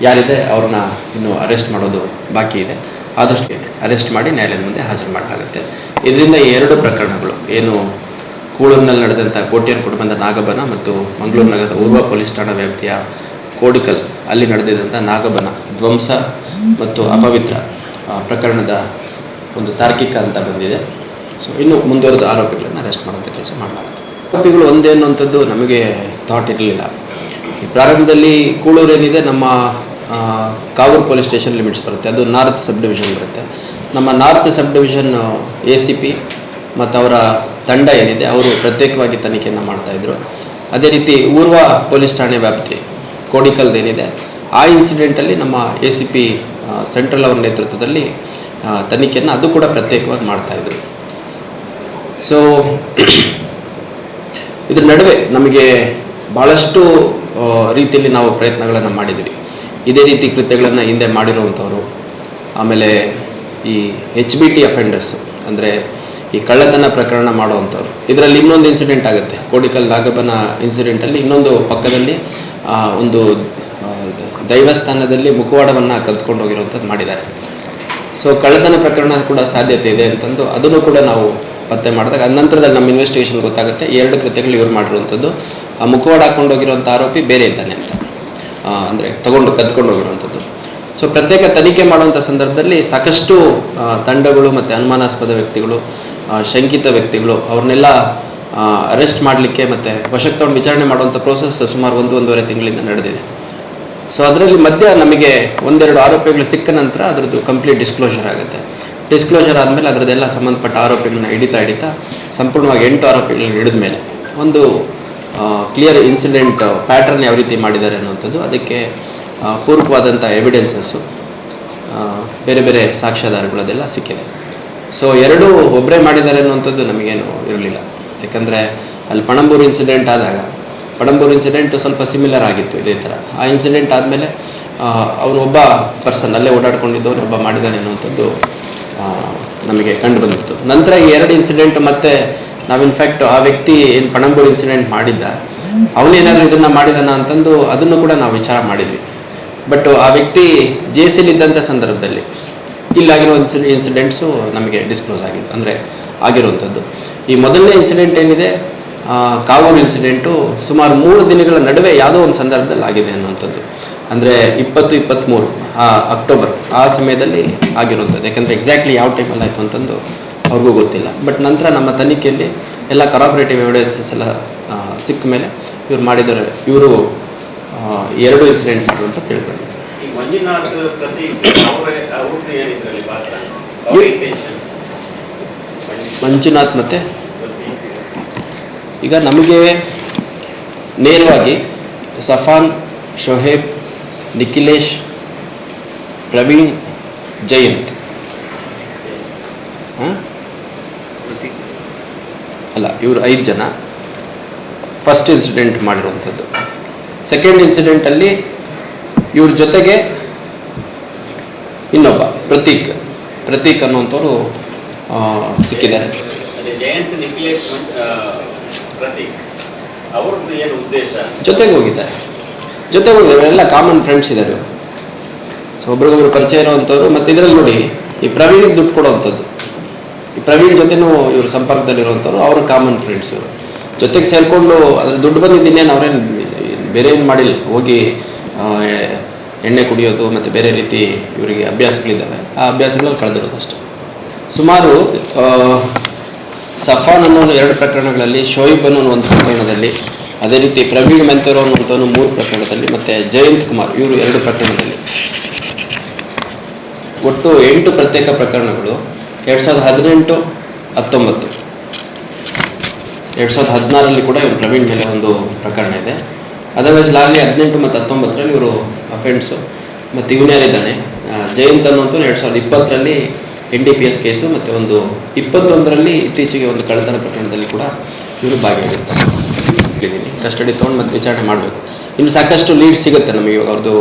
ಯಾರಿದೆ ಅವ್ರನ್ನ ಇನ್ನೂ ಅರೆಸ್ಟ್ ಮಾಡೋದು ಬಾಕಿ ಇದೆ. ಆದಷ್ಟು ಅರೆಸ್ಟ್ ಮಾಡಿ ನ್ಯಾಯಾಲಯದ ಮುಂದೆ ಹಾಜರು ಮಾಡಲಾಗುತ್ತೆ. ಇದರಿಂದ ಈ 2 ಪ್ರಕರಣಗಳು ಏನು ಕೂಳೂರಿನಲ್ಲಿ ನಡೆದಂಥ ಕೋಟ್ಯಾನ್ ಕುಟುಂಬದ ನಾಗಬನ ಮತ್ತು ಮಂಗಳೂರು ನಗರದ ಊರ್ವ ಪೊಲೀಸ್ ಠಾಣಾ ವ್ಯಾಪ್ತಿಯ ಕೋಡಿಕಲ್ ಅಲ್ಲಿ ನಡೆದಿದ್ದಂಥ ನಾಗಬನ ಧ್ವಂಸ ಮತ್ತು ಅಪವಿತ್ರ ಪ್ರಕರಣದ ಒಂದು ತಾರ್ಕಿಕ ಅಂತ ಬಂದಿದೆ. ಸೊ ಇನ್ನು ಮುಂದುವರೆದ ಆರೋಪಿಗಳನ್ನು ಅರೆಸ್ಟ್ ಮಾಡುವಂಥ ಕೆಲಸ ಮಾಡಲಾಗುತ್ತೆ. ಆರೋಪಿಗಳು ಒಂದೇ ಅನ್ನುವಂಥದ್ದು ನಮಗೆ ಥಾಟ್ ಇರಲಿಲ್ಲ. ಈ ಪ್ರಾರಂಭದಲ್ಲಿ ಕೂಳೂರು ಏನಿದೆ ನಮ್ಮ ಕಾವೂರು ಪೊಲೀಸ್ ಸ್ಟೇಷನ್ ಲಿಮಿಟ್ಸ್ ಬರುತ್ತೆ, ಅದು ನಾರ್ತ್ ಸಬ್ ಡಿವಿಷನ್ ಬರುತ್ತೆ. ನಮ್ಮ ನಾರ್ತ್ ಸಬ್ ಡಿವಿಷನ್ ACP ಮತ್ತು ಅವರ ತಂಡ ಏನಿದೆ ಅವರು ಪ್ರತ್ಯೇಕವಾಗಿ ತನಿಖೆಯನ್ನು ಮಾಡ್ತಾಯಿದ್ರು. ಅದೇ ರೀತಿ ಊರ್ವ ಪೊಲೀಸ್ ಠಾಣೆ ವ್ಯಾಪ್ತಿ ಕೋಡಿಕಲ್ದೇನಿದೆ ಆ ಇನ್ಸಿಡೆಂಟಲ್ಲಿ ನಮ್ಮ ACP ಸೆಂಟ್ರಲ್ ಅವರ ನೇತೃತ್ವದಲ್ಲಿ ತನಿಖೆಯನ್ನು ಅದು ಕೂಡ ಪ್ರತ್ಯೇಕವಾಗಿ ಮಾಡ್ತಾಯಿದ್ರು. ಸೊ ಇದ್ರ ನಡುವೆ ನಮಗೆ ಭಾಳಷ್ಟು ರೀತಿಯಲ್ಲಿ ನಾವು ಪ್ರಯತ್ನಗಳನ್ನು ಮಾಡಿದ್ವಿ. ಇದೇ ರೀತಿ ಕೃತ್ಯಗಳನ್ನು ಹಿಂದೆ ಮಾಡಿರುವಂಥವ್ರು, ಆಮೇಲೆ ಈ HBT ಅಫೆಂಡರ್ಸು ಅಂದರೆ ಈ ಕಳ್ಳತನ ಪ್ರಕರಣ ಮಾಡುವಂಥವ್ರು. ಇದರಲ್ಲಿ ಇನ್ನೊಂದು ಇನ್ಸಿಡೆಂಟ್ ಆಗುತ್ತೆ, ಕೋಡಿಕಲ್ ನಾಗಬನ ಇನ್ಸಿಡೆಂಟಲ್ಲಿ ಇನ್ನೊಂದು ಪಕ್ಕದಲ್ಲಿ ಒಂದು ದೈವಸ್ಥಾನದಲ್ಲಿ ಮುಖವಾಡವನ್ನು ಕದ್ಕೊಂಡು ಹೋಗಿರುವಂಥದ್ದು ಮಾಡಿದ್ದಾರೆ. ಸೊ ಕಳ್ಳತನ ಪ್ರಕರಣ ಕೂಡ ಸಾಧ್ಯತೆ ಇದೆ ಅಂತಂದು ಅದನ್ನು ಕೂಡ ನಾವು ಪತ್ತೆ ಮಾಡಿದಾಗ ನಂತರದಲ್ಲಿ ನಮ್ಮ ಇನ್ವೆಸ್ಟಿಗೇಷನ್ ಗೊತ್ತಾಗುತ್ತೆ 2 ಕೃತ್ಯಗಳು ಇವ್ರು ಮಾಡಿರುವಂಥದ್ದು. ಆ ಮುಖವಾಡ ಹಾಕ್ಕೊಂಡು ಹೋಗಿರುವಂಥ ಆರೋಪಿ ಬೇರೆ ಇದ್ದಾನೆ ಅಂತ, ಅಂದರೆ ಕದ್ಕೊಂಡು ಹೋಗಿರುವಂಥದ್ದು. ಸೊ ಪ್ರತ್ಯೇಕ ತನಿಖೆ ಮಾಡುವಂಥ ಸಂದರ್ಭದಲ್ಲಿ ಸಾಕಷ್ಟು ತಂಡಗಳು ಮತ್ತು ಅನುಮಾನಾಸ್ಪದ ವ್ಯಕ್ತಿಗಳು, ಶಂಕಿತ ವ್ಯಕ್ತಿಗಳು ಅವ್ರನ್ನೆಲ್ಲ ಅರೆಸ್ಟ್ ಮಾಡಲಿಕ್ಕೆ ಮತ್ತು ವಶಕ್ಕೆ ತಗೊಂಡು ವಿಚಾರಣೆ ಮಾಡುವಂಥ ಪ್ರೋಸೆಸ್ ಸುಮಾರು 1-1.5 ತಿಂಗಳಿಂದ ನಡೆದಿದೆ. ಸೊ ಅದರಲ್ಲಿ ಮಧ್ಯ ನಮಗೆ 1-2 ಆರೋಪಿಗಳು ಸಿಕ್ಕ ನಂತರ ಅದರದ್ದು ಕಂಪ್ಲೀಟ್ ಡಿಸ್ಕ್ಲೋಷರ್ ಆಗುತ್ತೆ. ಡಿಸ್ಕ್ಲೋಷರ್ ಆದಮೇಲೆ ಅದರದ್ದೆಲ್ಲ ಸಂಬಂಧಪಟ್ಟ ಆರೋಪಿಗಳನ್ನ ಹಿಡಿತಾ ಸಂಪೂರ್ಣವಾಗಿ 8 ಆರೋಪಿಗಳನ್ನ ಹಿಡಿದ ಮೇಲೆ ಒಂದು ಕ್ಲಿಯರ್ ಇನ್ಸಿಡೆಂಟ್ ಪ್ಯಾಟ್ರನ್ ಯಾವ ರೀತಿ ಮಾಡಿದ್ದಾರೆ ಅನ್ನುವಂಥದ್ದು, ಅದಕ್ಕೆ ಪೂರಕವಾದಂಥ ಎವಿಡೆನ್ಸಸ್ಸು, ಬೇರೆ ಬೇರೆ ಸಾಕ್ಷ್ಯಾಧಾರಗಳು ಅದೆಲ್ಲ ಸಿಕ್ಕಿದೆ. ಸೊ 2 ಒಬ್ಬರೇ ಮಾಡಿದ್ದಾರೆ ಅನ್ನುವಂಥದ್ದು ನಮಗೇನು ಇರಲಿಲ್ಲ. ಯಾಕಂದರೆ ಅಲ್ಲಿ ಪಣಂಬೂರು ಇನ್ಸಿಡೆಂಟ್ ಆದಾಗ ಪಣಂಬೂರು ಇನ್ಸಿಡೆಂಟು ಸ್ವಲ್ಪ ಸಿಮಿಲರ್ ಆಗಿತ್ತು ಇದೇ ಥರ. ಆ ಇನ್ಸಿಡೆಂಟ್ ಆದಮೇಲೆ ಅವನು ಒಬ್ಬ ಪರ್ಸನ್ ಅಲ್ಲೇ ಓಡಾಡ್ಕೊಂಡಿದ್ದವನು ಒಬ್ಬ ಮಾಡಿದ್ದಾನೆ ಅನ್ನುವಂಥದ್ದು ನಮಗೆ ಕಂಡು ಬಂದಿತ್ತು. ನಂತರ ಈ 2 ಇನ್ಸಿಡೆಂಟ್ ಮತ್ತೆ ನಾವು ಇನ್ಫ್ಯಾಕ್ಟ್ ಆ ವ್ಯಕ್ತಿ ಏನು ಪಣಂಬೂರು ಇನ್ಸಿಡೆಂಟ್ ಮಾಡಿದ್ದ ಅವನೇನಾದರೂ ಇದನ್ನು ಮಾಡಿದಾನ ಅಂತಂದು ಅದನ್ನು ಕೂಡ ನಾವು ವಿಚಾರ ಮಾಡಿದ್ವಿ. ಬಟ್ ಆ ವ್ಯಕ್ತಿ JSL ಇದ್ದಂಥ ಸಂದರ್ಭದಲ್ಲಿ ಇಲ್ಲಾಗಿರೋ ಇನ್ಸಿಡೆಂಟ್ಸು ನಮಗೆ ಡಿಸ್ಕ್ಲೋಸ್ ಆಗಿದೆ, ಅಂದರೆ ಆಗಿರುವಂಥದ್ದು. ಈ ಮೊದಲನೇ ಇನ್ಸಿಡೆಂಟ್ ಏನಿದೆ ಕಾವೂರು ಇನ್ಸಿಡೆಂಟು ಸುಮಾರು 3 ದಿನಗಳ ನಡುವೆ ಯಾವುದೋ ಒಂದು ಸಂದರ್ಭದಲ್ಲಿ ಆಗಿದೆ ಅನ್ನುವಂಥದ್ದು. ಅಂದರೆ 20-23 ಅಕ್ಟೋಬರ್ ಆ ಸಮಯದಲ್ಲಿ ಆಗಿರುವಂಥದ್ದು. ಯಾಕೆಂದರೆ ಎಕ್ಸಾಕ್ಟ್ಲಿ ಯಾವ ಟೈಮಲ್ಲಿ ಆಯಿತು ಅಂತಂದು ಅವ್ರಿಗೂ ಗೊತ್ತಿಲ್ಲ. ಬಟ್ ನಂತರ ನಮ್ಮ ತನಿಖೆಯಲ್ಲಿ ಎಲ್ಲ ಕರಾಬರೇಟಿವ್ ಎವಿಡೆನ್ಸಸ್ ಎಲ್ಲ ಸಿಕ್ಕ ಮೇಲೆ ಇವರು 2 ಇನ್ಸಿಡೆಂಟ್ ಮಾಡಿರುವಂಥ ತಿಳಿದು. ಮಂಜುನಾಥ್ ಪ್ರತಿ ಅವ್ರದ್ದು ಏನಿದ್ರಲ್ಲಿ ಪಾತ್ರ ಅವ್ರ intention? ಮಂಜುನಾಥ್ ಮತ್ತು ಈಗ ನಮಗೆ ನೇರವಾಗಿ ಸಫಾನ್, ಶೋಹೇಬ್, ನಿಖಿಲೇಶ್, ಪ್ರವೀಣ್, ಜಯಂತ್ ಅಲ್ಲ, ಇವರು 5 ಜನ ಫಸ್ಟ್ ಇನ್ಸಿಡೆಂಟ್ ಮಾಡಿರುವಂಥದ್ದು. ಸೆಕೆಂಡ್ ಇನ್ಸಿಡೆಂಟಲ್ಲಿ ಇವ್ರ ಜೊತೆಗೆ ಇನ್ನೊಬ್ಬ ಪ್ರತೀಕ್ ಅನ್ನುವಂಥವ್ರು ಸಿಕ್ಕಿದ್ದಾರೆ. ಅದೇ ಜಯಂತ್, ನಿಖಿಲೇಶ್, ಪ್ರತೀಕ್ ಅವ್ರದ್ದು ಏನು ಉದ್ದೇಶ? ಜೊತೆಗೆ ಹೋಗಿದ್ದಾರೆ ಎಲ್ಲ ಕಾಮನ್ ಫ್ರೆಂಡ್ಸ್ ಇದ್ದಾರೆ. ಸೊ ಒಬ್ರಿಗೊಬ್ರು ಪರಿಚಯ ಇರೋವಂಥವ್ರು. ಮತ್ತು ಇದರಲ್ಲಿ ನೋಡಿ, ಈ ಪ್ರವೀಣಿಗೆ ದುಡ್ಡು ಕೊಡೋವಂಥದ್ದು, ಈ ಪ್ರವೀಣ್ ಜೊತೆನೂ ಇವರು ಸಂಪರ್ಕದಲ್ಲಿರುವಂಥವ್ರು, ಅವರು ಕಾಮನ್ ಫ್ರೆಂಡ್ಸ್. ಇವರು ಜೊತೆಗೆ ಸೇರಿಕೊಂಡು ಅದ್ರ ದುಡ್ಡು ಬಂದಿದ್ದೇನೇನು ಅವರೇನು ಬೇರೆ ಏನು ಮಾಡಿಲ್ಲ. ಹೋಗಿ ಎಣ್ಣೆ ಕುಡಿಯೋದು ಮತ್ತು ಬೇರೆ ರೀತಿ ಇವರಿಗೆ ಅಭ್ಯಾಸಗಳಿದ್ದಾವೆ, ಆ ಅಭ್ಯಾಸಗಳಲ್ಲಿ ಕಳೆದಿರೋದು ಅಷ್ಟೇ. ಸುಮಾರು ಸಫಾನ್ ಅನ್ನೋ 2 ಪ್ರಕರಣಗಳಲ್ಲಿ, ಶೋಯಿಬ್ ಅನ್ನೋ 1 ಪ್ರಕರಣದಲ್ಲಿ, ಅದೇ ರೀತಿ ಪ್ರವೀಣ್ ಮೆಂತರೋ ಅನ್ನುವಂಥವನು 3 ಪ್ರಕರಣದಲ್ಲಿ, ಮತ್ತು ಜಯಂತ್ ಕುಮಾರ್ ಇವರು 2 ಪ್ರಕರಣದಲ್ಲಿ, ಒಟ್ಟು 8 ಪ್ರತ್ಯೇಕ ಪ್ರಕರಣಗಳು. 2018, 19, 2016ರಲ್ಲಿ ಕೂಡ ಇವರು ಪ್ರವೀಣ್ ಮೇಲೆ ಒಂದು ಪ್ರಕರಣ ಇದೆ. ಅದರ್ವೈಸ್ ಲಾರ್ಲಿ 18 ಮತ್ತು 19ರಲ್ಲಿ ಇವರು ಅಫೆನ್ಸು. ಮತ್ತು ಇವನೇನಿದ್ದಾನೆ ಜಯಂತ್ ಅನ್ನೋಂಥವ್ರು 2020ರಲ್ಲಿ NDPS ಕೇಸು, ಮತ್ತು ಒಂದು 21ರಲ್ಲಿ ಇತ್ತೀಚೆಗೆ ಒಂದು ಕಳ್ಳತನ ಪ್ರಕರಣದಲ್ಲಿ ಕೂಡ ಇವರು ಭಾಗಿಯಾಗಿರ್ತಾರೆ. ಹೇಳಿದ್ದೀನಿ, ಕಸ್ಟಡಿ ತೊಗೊಂಡು ಮತ್ತೆ ವಿಚಾರಣೆ ಮಾಡಬೇಕು. ಇನ್ನು ಸಾಕಷ್ಟು ಲೀಡ್ ಸಿಗುತ್ತೆ ನಮಗೆ ಇವಾಗ. ಅವ್ರದ್ದು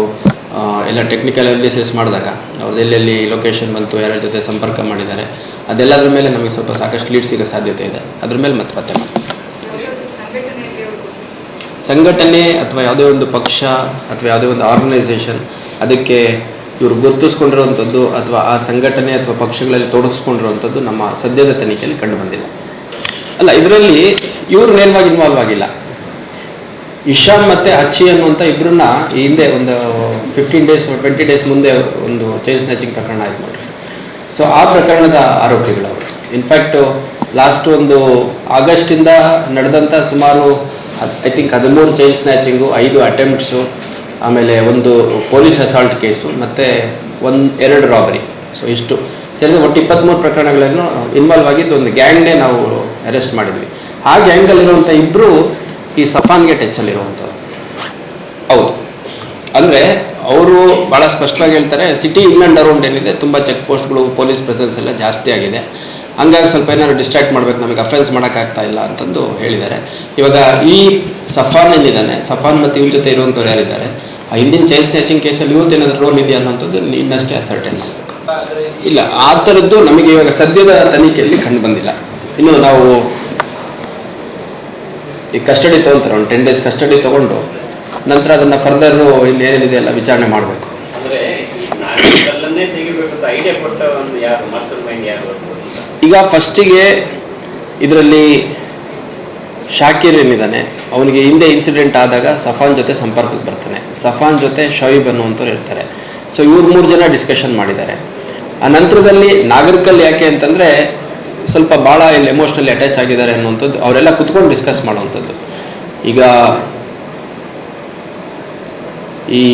ಎಲ್ಲ ಟೆಕ್ನಿಕಲ್ ಅನಾಲಿಸಿಸ್ ಮಾಡಿದಾಗ ಅವ್ರದ್ದು ಎಲ್ಲೆಲ್ಲಿ ಲೊಕೇಶನ್ ಬಂತು, ಯಾರ್ಯಾರ ಜೊತೆ ಸಂಪರ್ಕ ಮಾಡಿದ್ದಾರೆ, ಅದೆಲ್ಲದ್ರ ಮೇಲೆ ನಮಗೆ ಸ್ವಲ್ಪ ಸಾಕಷ್ಟು ಲೀಡ್ ಸಿಗೋ ಸಾಧ್ಯತೆ ಇದೆ. ಅದ್ರ ಮೇಲೆ ಮತ್ತೆ ಮಾಡ್ತೀವಿ. ಸಂಘಟನೆ ಅಥವಾ ಯಾವುದೇ ಒಂದು ಪಕ್ಷ ಅಥವಾ ಯಾವುದೇ ಒಂದು ಆರ್ಗನೈಸೇಷನ್ ಅದಕ್ಕೆ ಇವರು ಗುರುತಿಸ್ಕೊಂಡಿರುವಂಥದ್ದು ಅಥವಾ ಆ ಸಂಘಟನೆ ಅಥವಾ ಪಕ್ಷಗಳಲ್ಲಿ ತೊಡಗಿಸ್ಕೊಂಡಿರುವಂಥದ್ದು ನಮ್ಮ ಸದ್ಯದ ತನಿಖೆಯಲ್ಲಿ ಕಂಡು ಬಂದಿಲ್ಲ. ಅಲ್ಲ, ಇದರಲ್ಲಿ ಇವರು ನೇರವಾಗಿ ಇನ್ವಾಲ್ವ್ ಆಗಿಲ್ಲ. ಇಶಾನ್ ಮತ್ತು ಅಚ್ಚಿ ಅನ್ನುವಂಥ ಇಬ್ಬರನ್ನ ಈ ಹಿಂದೆ ಒಂದು 15 days 20 days ಮುಂದೆ ಒಂದು ಚೈನ್ ಸ್ನ್ಯಾಚಿಂಗ್ ಪ್ರಕರಣ ಆಯ್ತು ನೋಡ್ರಿ. ಸೊ ಆ ಪ್ರಕರಣದ ಆರೋಪಿಗಳು ಅವರು. ಇನ್ಫ್ಯಾಕ್ಟು ಲಾಸ್ಟ್ ಒಂದು ಆಗಸ್ಟಿಂದ ನಡೆದಂಥ ಸುಮಾರು ಐ ಥಿಂಕ್ 13 ಚೈನ್ ಸ್ನ್ಯಾಚಿಂಗು, 5 ಅಟೆಂಪ್ಟ್ಸು, ಆಮೇಲೆ ಒಂದು ಪೊಲೀಸ್ ಅಸಾಲ್ಟ್ ಕೇಸು, ಮತ್ತು 2 ರಾಬರಿ. ಸೊ ಇಷ್ಟು ಸೇರಿದ ಒಟ್ಟು 23 ಪ್ರಕರಣಗಳನ್ನು ಇನ್ವಾಲ್ವ್ ಆಗಿದ್ದು ಒಂದು ಗ್ಯಾಂಗ್ನೇ ನಾವು ಅರೆಸ್ಟ್ ಮಾಡಿದ್ವಿ. ಆ ಗ್ಯಾಂಗಲ್ಲಿರುವಂಥ ಇಬ್ಬರು ಈ ಸಫಾನ್ಗೆ ಟಚ್ಚಲ್ಲಿರುವಂಥದ್ದು. ಹೌದು, ಅಂದರೆ ಅವರು ಭಾಳ ಸ್ಪಷ್ಟವಾಗಿ ಹೇಳ್ತಾರೆ, ಸಿಟಿ ಇನ್ ಆ್ಯಂಡ್ ಅರೌಂಡ್ ಏನಿದೆ ತುಂಬ ಚೆಕ್ ಪೋಸ್ಟ್ಗಳು, ಪೊಲೀಸ್ ಪ್ರೆಸೆನ್ಸ್ ಎಲ್ಲ ಜಾಸ್ತಿ ಆಗಿದೆ, ಹಂಗಾಗಿ ಸ್ವಲ್ಪ ಏನಾದ್ರು ಡಿಸ್ಟ್ರಾಕ್ಟ್ ಮಾಡಬೇಕು, ನಮಗೆ ಅಫೆನ್ಸ್ ಮಾಡೋಕ್ಕಾಗ್ತಾ ಇಲ್ಲ ಅಂತಂದು ಹೇಳಿದ್ದಾರೆ. ಇವಾಗ ಈ ಸಫಾನ್ ಏನಿದ್ದಾನೆ, ಸಫಾನ್ ಮತ್ತು ಇವ್ರ ಜೊತೆ ಇರುವಂಥವ್ರು ಯಾರಿದ್ದಾರೆ, ಆ ಹಿಂದಿನ ಚೈನ್ ಸ್ನ್ಯಾಚಿಂಗ್ ಕೇಸಲ್ಲಿ ಇವ್ರದ್ದು ಏನಾದರೂ ರೋಲ್ ಇದೆಯಾ ಅನ್ನೋಂಥದ್ದು ಇನ್ನಷ್ಟೇ ಅಸರ್ಟೈನ್ ಮಾಡಬೇಕು. ಇಲ್ಲ, ಆ ಥರದ್ದು ನಮಗೆ ಇವಾಗ ಸದ್ಯದ ತನಿಖೆಯಲ್ಲಿ ಕಂಡು ಬಂದಿಲ್ಲ. ಇನ್ನು ನಾವು ಈ ಕಸ್ಟಡಿ ತೊಗೊತಾರೆ, ಒಂದು 10 days ಕಸ್ಟಡಿ ತೊಗೊಂಡು ನಂತರ ಅದನ್ನು ಫರ್ದರು ಇನ್ನೇನಿದೆ ಎಲ್ಲ ವಿಚಾರಣೆ ಮಾಡಬೇಕು. ಈಗ ಫಸ್ಟಿಗೆ ಇದರಲ್ಲಿ ಶಾಕಿರ್ ಏನಿದ್ದಾನೆ, ಅವನಿಗೆ ಹಿಂದೆ ಇನ್ಸಿಡೆಂಟ್ ಆದಾಗ ಸಫಾನ್ ಜೊತೆ ಸಂಪರ್ಕಕ್ಕೆ ಬರ್ತಾನೆ. ಸಫಾನ್ ಜೊತೆ ಶೋಯಿಬ್ ಅನ್ನುವಂಥವ್ರು ಇರ್ತಾರೆ. ಸೊ ಇವ್ರು 3 ಜನ ಡಿಸ್ಕಷನ್ ಮಾಡಿದ್ದಾರೆ. ಆ ನಂತರದಲ್ಲಿ ನಾಗರಿಕಲ್ಲಿ ಯಾಕೆ ಅಂತಂದರೆ ಸ್ವಲ್ಪ ಭಾಳ ಇಲ್ಲಿ ಎಮೋಷ್ನಲಿ ಅಟ್ಯಾಚ್ ಆಗಿದ್ದಾರೆ ಅನ್ನುವಂಥದ್ದು ಅವರೆಲ್ಲ ಕುತ್ಕೊಂಡು ಡಿಸ್ಕಸ್ ಮಾಡುವಂಥದ್ದು. ಈಗ ಈ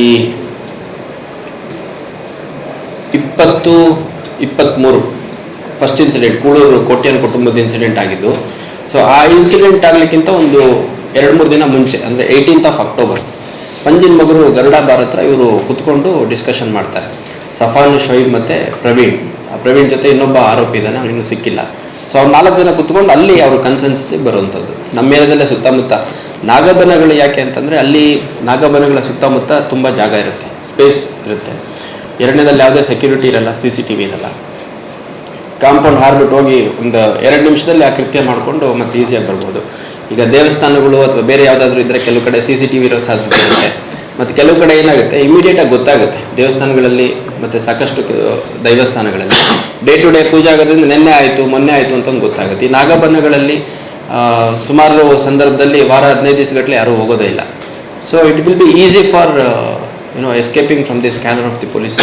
20-23 ಫಸ್ಟ್ ಇನ್ಸಿಡೆಂಟ್ ಕೂಳೂರು ಕೋಟ್ಯಾನ್ ಕುಟುಂಬದ ಇನ್ಸಿಡೆಂಟ್ ಆಗಿದ್ದು. ಸೊ ಆ ಇನ್ಸಿಡೆಂಟ್ ಆಗಲಿಕ್ಕಿಂತ ಒಂದು 2-3 ದಿನ ಮುಂಚೆ, ಅಂದರೆ 18th October, ಪಂಜಿನ್ ಮಗರು ಗರುಡ ಬಾರ್ ಹತ್ರ ಇವರು ಕುತ್ಕೊಂಡು ಡಿಸ್ಕಷನ್ ಮಾಡ್ತಾರೆ. ಸಫಾನ್, ಶೋಯಿಬ್ ಮತ್ತು ಪ್ರವೀಣ್. ಆ ಪ್ರವೀಣ್ ಜೊತೆ ಇನ್ನೊಬ್ಬ ಆರೋಪಿ ಇದ್ದಾನೆ, ಅವನು ಇನ್ನೂ ಸಿಕ್ಕಿಲ್ಲ. ಸೊ ಅವ್ರು 4 ಜನ ಕುತ್ಕೊಂಡು ಅಲ್ಲಿ ಅವರು ಕನ್ಸೆನ್ಸಿಗೆ ಬರುವಂಥದ್ದು. ನಮ್ಮ ಮೇಲದಲ್ಲೇ ಸುತ್ತಮುತ್ತ ನಾಗಬನಗಳು ಯಾಕೆ ಅಂತಂದರೆ ಅಲ್ಲಿ ನಾಗಬನಗಳ ಸುತ್ತಮುತ್ತ ತುಂಬ ಜಾಗ ಇರುತ್ತೆ, ಸ್ಪೇಸ್ ಇರುತ್ತೆ. ಎರಡನೇದಲ್ಲಿ ಯಾವುದೇ ಸೆಕ್ಯೂರಿಟಿ ಇರಲ್ಲ, CCTV ಇರಲ್ಲ. ಕಾಂಪೌಂಡ್ ಹಾರ್ಬಿಟ್ಟು ಹೋಗಿ ಒಂದು 2 ನಿಮಿಷದಲ್ಲಿ ಆ ಕೃತ್ಯ ಮಾಡಿಕೊಂಡು ಮತ್ತೆ ಈಸಿಯಾಗಿ ಬರ್ಬೋದು. ಈಗ ದೇವಸ್ಥಾನಗಳು ಅಥವಾ ಬೇರೆ ಯಾವುದಾದ್ರೂ ಇದ್ದರೆ ಕೆಲವು ಕಡೆ CCTV ಇರೋ ಸಾಧ್ಯತೆ ಇರುತ್ತೆ. ಮತ್ತು ಕೆಲವು ಕಡೆ ಏನಾಗುತ್ತೆ, ಇಮಿಡಿಯೇಟಾಗಿ ಗೊತ್ತಾಗುತ್ತೆ. ದೇವಸ್ಥಾನಗಳಲ್ಲಿ ಮತ್ತು ಸಾಕಷ್ಟು ದೈವಸ್ಥಾನಗಳಲ್ಲಿ ಡೇ ಟು ಡೇ ಪೂಜೆ ಆಗೋದ್ರಿಂದ ನಿನ್ನೆ ಆಯಿತು ಮೊನ್ನೆ ಆಯಿತು ಅಂತಂದು ಗೊತ್ತಾಗುತ್ತೆ. ಈ ನಾಗಬನಗಳಲ್ಲಿ ಸುಮಾರು ಸಂದರ್ಭದಲ್ಲಿ ವಾರ 15 ದಿವಸಗಟ್ಟಲೆ ಯಾರೂ ಹೋಗೋದೇ ಇಲ್ಲ. So it will be easy for escaping from the scanner of the police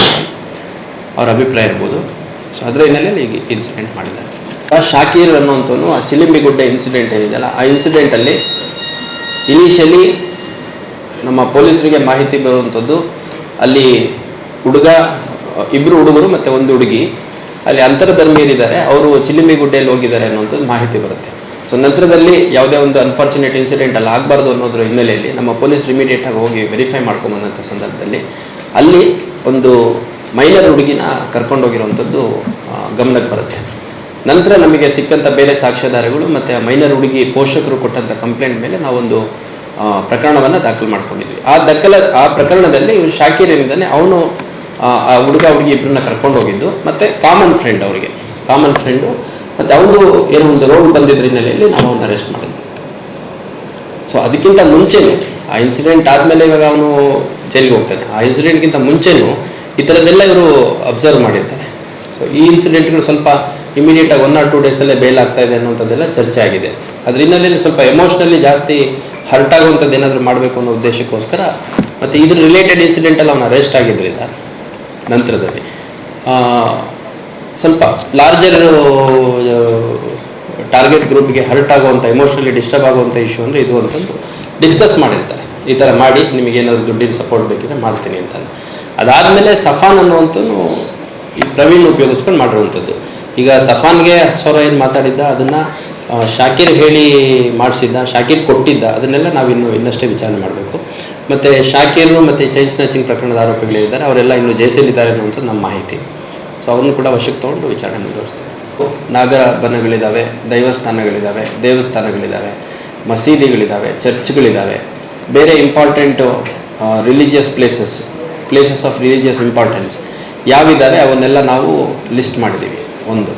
ಅವ್ರ ಅಭಿಪ್ರಾಯ ಇರ್ಬೋದು. ಸೊ ಅದರ ಹಿನ್ನೆಲೆಯಲ್ಲಿ ಈಗ ಇನ್ಸಿಡೆಂಟ್ ಮಾಡಿದ್ದಾರೆ. ಶಾಕೀರ್ ಅನ್ನುವಂಥವನು ಆ ಚಿಲಿಂಬಿಗುಡ್ಡೆ ಇನ್ಸಿಡೆಂಟ್ ಏನಿದೆಯಲ್ಲ, ಆ ಇನ್ಸಿಡೆಂಟಲ್ಲಿ ಇನಿಷಿಯಲಿ ನಮ್ಮ ಪೊಲೀಸರಿಗೆ ಮಾಹಿತಿ ಬರುವಂಥದ್ದು ಅಲ್ಲಿ ಇಬ್ಬರು ಹುಡುಗರು ಮತ್ತು ಒಂದು ಹುಡುಗಿ ಅಲ್ಲಿ ಅಂತರಧರ್ಮೀಯರಿದ್ದಾರೆ, ಅವರು ಚಿಲಿಮಿಗುಡ್ಡೆಯಲ್ಲಿ ಹೋಗಿದ್ದಾರೆ ಅನ್ನುವಂಥದ್ದು ಮಾಹಿತಿ ಬರುತ್ತೆ. ಸೊ ನಂತರದಲ್ಲಿ ಯಾವುದೇ ಒಂದು ಅನ್ಫಾರ್ಚುನೇಟ್ ಇನ್ಸಿಡೆಂಟ್ ಅಲ್ಲಿ ಆಗಬಾರ್ದು ಅನ್ನೋದ್ರ ಹಿನ್ನೆಲೆಯಲ್ಲಿ ನಮ್ಮ ಪೊಲೀಸರು ಇಮಿಡಿಯೇಟಾಗಿ ಹೋಗಿ ವೆರಿಫೈ ಮಾಡ್ಕೊಂಬಂದಂಥ ಸಂದರ್ಭದಲ್ಲಿ ಅಲ್ಲಿ ಒಂದು ಮೈನರ್ ಹುಡುಗಿನ ಕರ್ಕೊಂಡೋಗಿರುವಂಥದ್ದು ಗಮನಕ್ಕೆ ಬರುತ್ತೆ. ನಂತರ ನಮಗೆ ಸಿಕ್ಕಂಥ ಬೇರೆ ಸಾಕ್ಷ್ಯಾಧಾರಗಳು ಮತ್ತು ಮೈನರ್ ಹುಡುಗಿ ಪೋಷಕರು ಕೊಟ್ಟಂಥ ಕಂಪ್ಲೇಂಟ್ ಮೇಲೆ ನಾವೊಂದು ಪ್ರಕರಣವನ್ನು ದಾಖಲು ಮಾಡ್ಕೊಂಡಿದ್ವಿ. ಆ ಪ್ರಕರಣದಲ್ಲಿ ಇವರು ಶಾಕೀರ್ ಏನಿದ್ದಾನೆ ಅವನು ಆ ಹುಡುಗ ಹುಡುಗಿ ಇಬ್ಬರನ್ನ ಕರ್ಕೊಂಡು ಹೋಗಿದ್ದು, ಮತ್ತು ಕಾಮನ್ ಫ್ರೆಂಡು ಮತ್ತು ಅವನು ಏನೋ ಒಂದು ರೋಲ್ ಬಂದಿದ್ದ ಹಿನ್ನೆಲೆಯಲ್ಲಿ ನಾವು ಅವನ್ನ ಅರೆಸ್ಟ್ ಮಾಡಿದ್ವಿ. ಸೊ ಅದಕ್ಕಿಂತ ಮುಂಚೆನೂ ಆ ಇನ್ಸಿಡೆಂಟ್ ಆದಮೇಲೆ ಇವಾಗ ಅವನು ಜೈಲಿಗೆ ಹೋಗ್ತಾನೆ. ಆ ಇನ್ಸಿಡೆಂಟ್ಗಿಂತ ಮುಂಚೆನೂ ಈ ಥರದ್ದೆಲ್ಲ ಇವರು ಅಬ್ಸರ್ವ್ ಮಾಡಿರ್ತಾರೆ. ಸೊ ಈ ಇನ್ಸಿಡೆಂಟ್ಗಳು ಸ್ವಲ್ಪ ಇಮಿಡಿಯೇಟಾಗಿ 1 or 2 ಡೇಸಲ್ಲೇ ಬೇಲ್ ಆಗ್ತಾ ಇದೆ ಅನ್ನೋಂಥದ್ದೆಲ್ಲ ಚರ್ಚೆ ಆಗಿದೆ. ಅದ್ರ ಹಿನ್ನೆಲೆಯಲ್ಲಿ ಸ್ವಲ್ಪ ಎಮೋಷ್ನಲಿ ಜಾಸ್ತಿ ಹರ್ಟ್ ಆಗುವಂಥದ್ದು ಏನಾದರೂ ಮಾಡಬೇಕು ಅನ್ನೋ ಉದ್ದೇಶಕ್ಕೋಸ್ಕರ ಮತ್ತು ಇದ್ರ ರಿಲೇಟೆಡ್ ಇನ್ಸಿಡೆಂಟಲ್ಲಿ ಅವನು ಅರೆಸ್ಟ್ ಆಗಿದ್ದರಿಂದ ನಂತರದಲ್ಲಿ ಸ್ವಲ್ಪ ಲಾರ್ಜರ್ ಟಾರ್ಗೆಟ್ ಗ್ರೂಪ್ಗೆ ಹರ್ಟ್ ಆಗುವಂಥ ಎಮೋಷ್ನಲಿ ಡಿಸ್ಟರ್ಬ್ ಆಗುವಂಥ ಇಶ್ಯೂ ಅಂದರೆ ಇದು ಅಂತಂದು ಡಿಸ್ಕಸ್ ಮಾಡಿರ್ತಾರೆ. ಈ ಥರ ಮಾಡಿ ನಿಮಗೇನಾದರೂ ದುಡ್ಡಿನ ಸಪೋರ್ಟ್ ಬೇಕಿದ್ರೆ ಮಾಡ್ತೀನಿ ಅಂತ. ಅದಾದಮೇಲೆ ಸಫಾನ್ ಅನ್ನುವಂಥದ್ದು ಈ ಪ್ರವೀಣ್ ಉಪಯೋಗಿಸ್ಕೊಂಡು ಮಾಡಿರುವಂಥದ್ದು. ಈಗ ಸಫಾನ್ಗೆ 10,000 ಏನು ಮಾತಾಡಿದ್ದ ಅದನ್ನು ಶಾಕೀರ್ ಹೇಳಿ ಮಾಡಿಸಿದ್ದ, ಶಾಕೀರ್ ಕೊಟ್ಟಿದ್ದ, ಅದನ್ನೆಲ್ಲ ನಾವು ಇನ್ನಷ್ಟೇ ವಿಚಾರಣೆ ಮಾಡಬೇಕು. ಮತ್ತು ಶಾಕೀರು ಮತ್ತು ಚೈನ್ ಸ್ನ್ಯಾಚಿಂಗ್ ಪ್ರಕರಣದ ಆರೋಪಿಗಳಿದ್ದಾರೆ, ಅವರೆಲ್ಲ ಇನ್ನೂ ಜೈಸಲ್ಲಿದ್ದಾರೆ ಅನ್ನುವಂಥದ್ದು ನಮ್ಮ ಮಾಹಿತಿ. ಸೊ ಅವ್ರನ್ನೂ ಕೂಡ ವಶಕ್ಕೆ ತೊಗೊಂಡು ವಿಚಾರಣೆ ಮುಂದುವರಿಸ್ತೀವಿ. ನಾಗರ ಬನಗಳಿದ್ದಾವೆ, ದೇವಸ್ಥಾನಗಳಿದ್ದಾವೆ, ಮಸೀದಿಗಳಿದ್ದಾವೆ, ಚರ್ಚ್ಗಳಿದ್ದಾವೆ, ಬೇರೆ important religious places of religious importance ಯಾವಿದ್ದಾವೆ ಅವನ್ನೆಲ್ಲ ನಾವು ಲಿಸ್ಟ್ ಮಾಡಿದ್ದೀವಿ. ಒಂದು.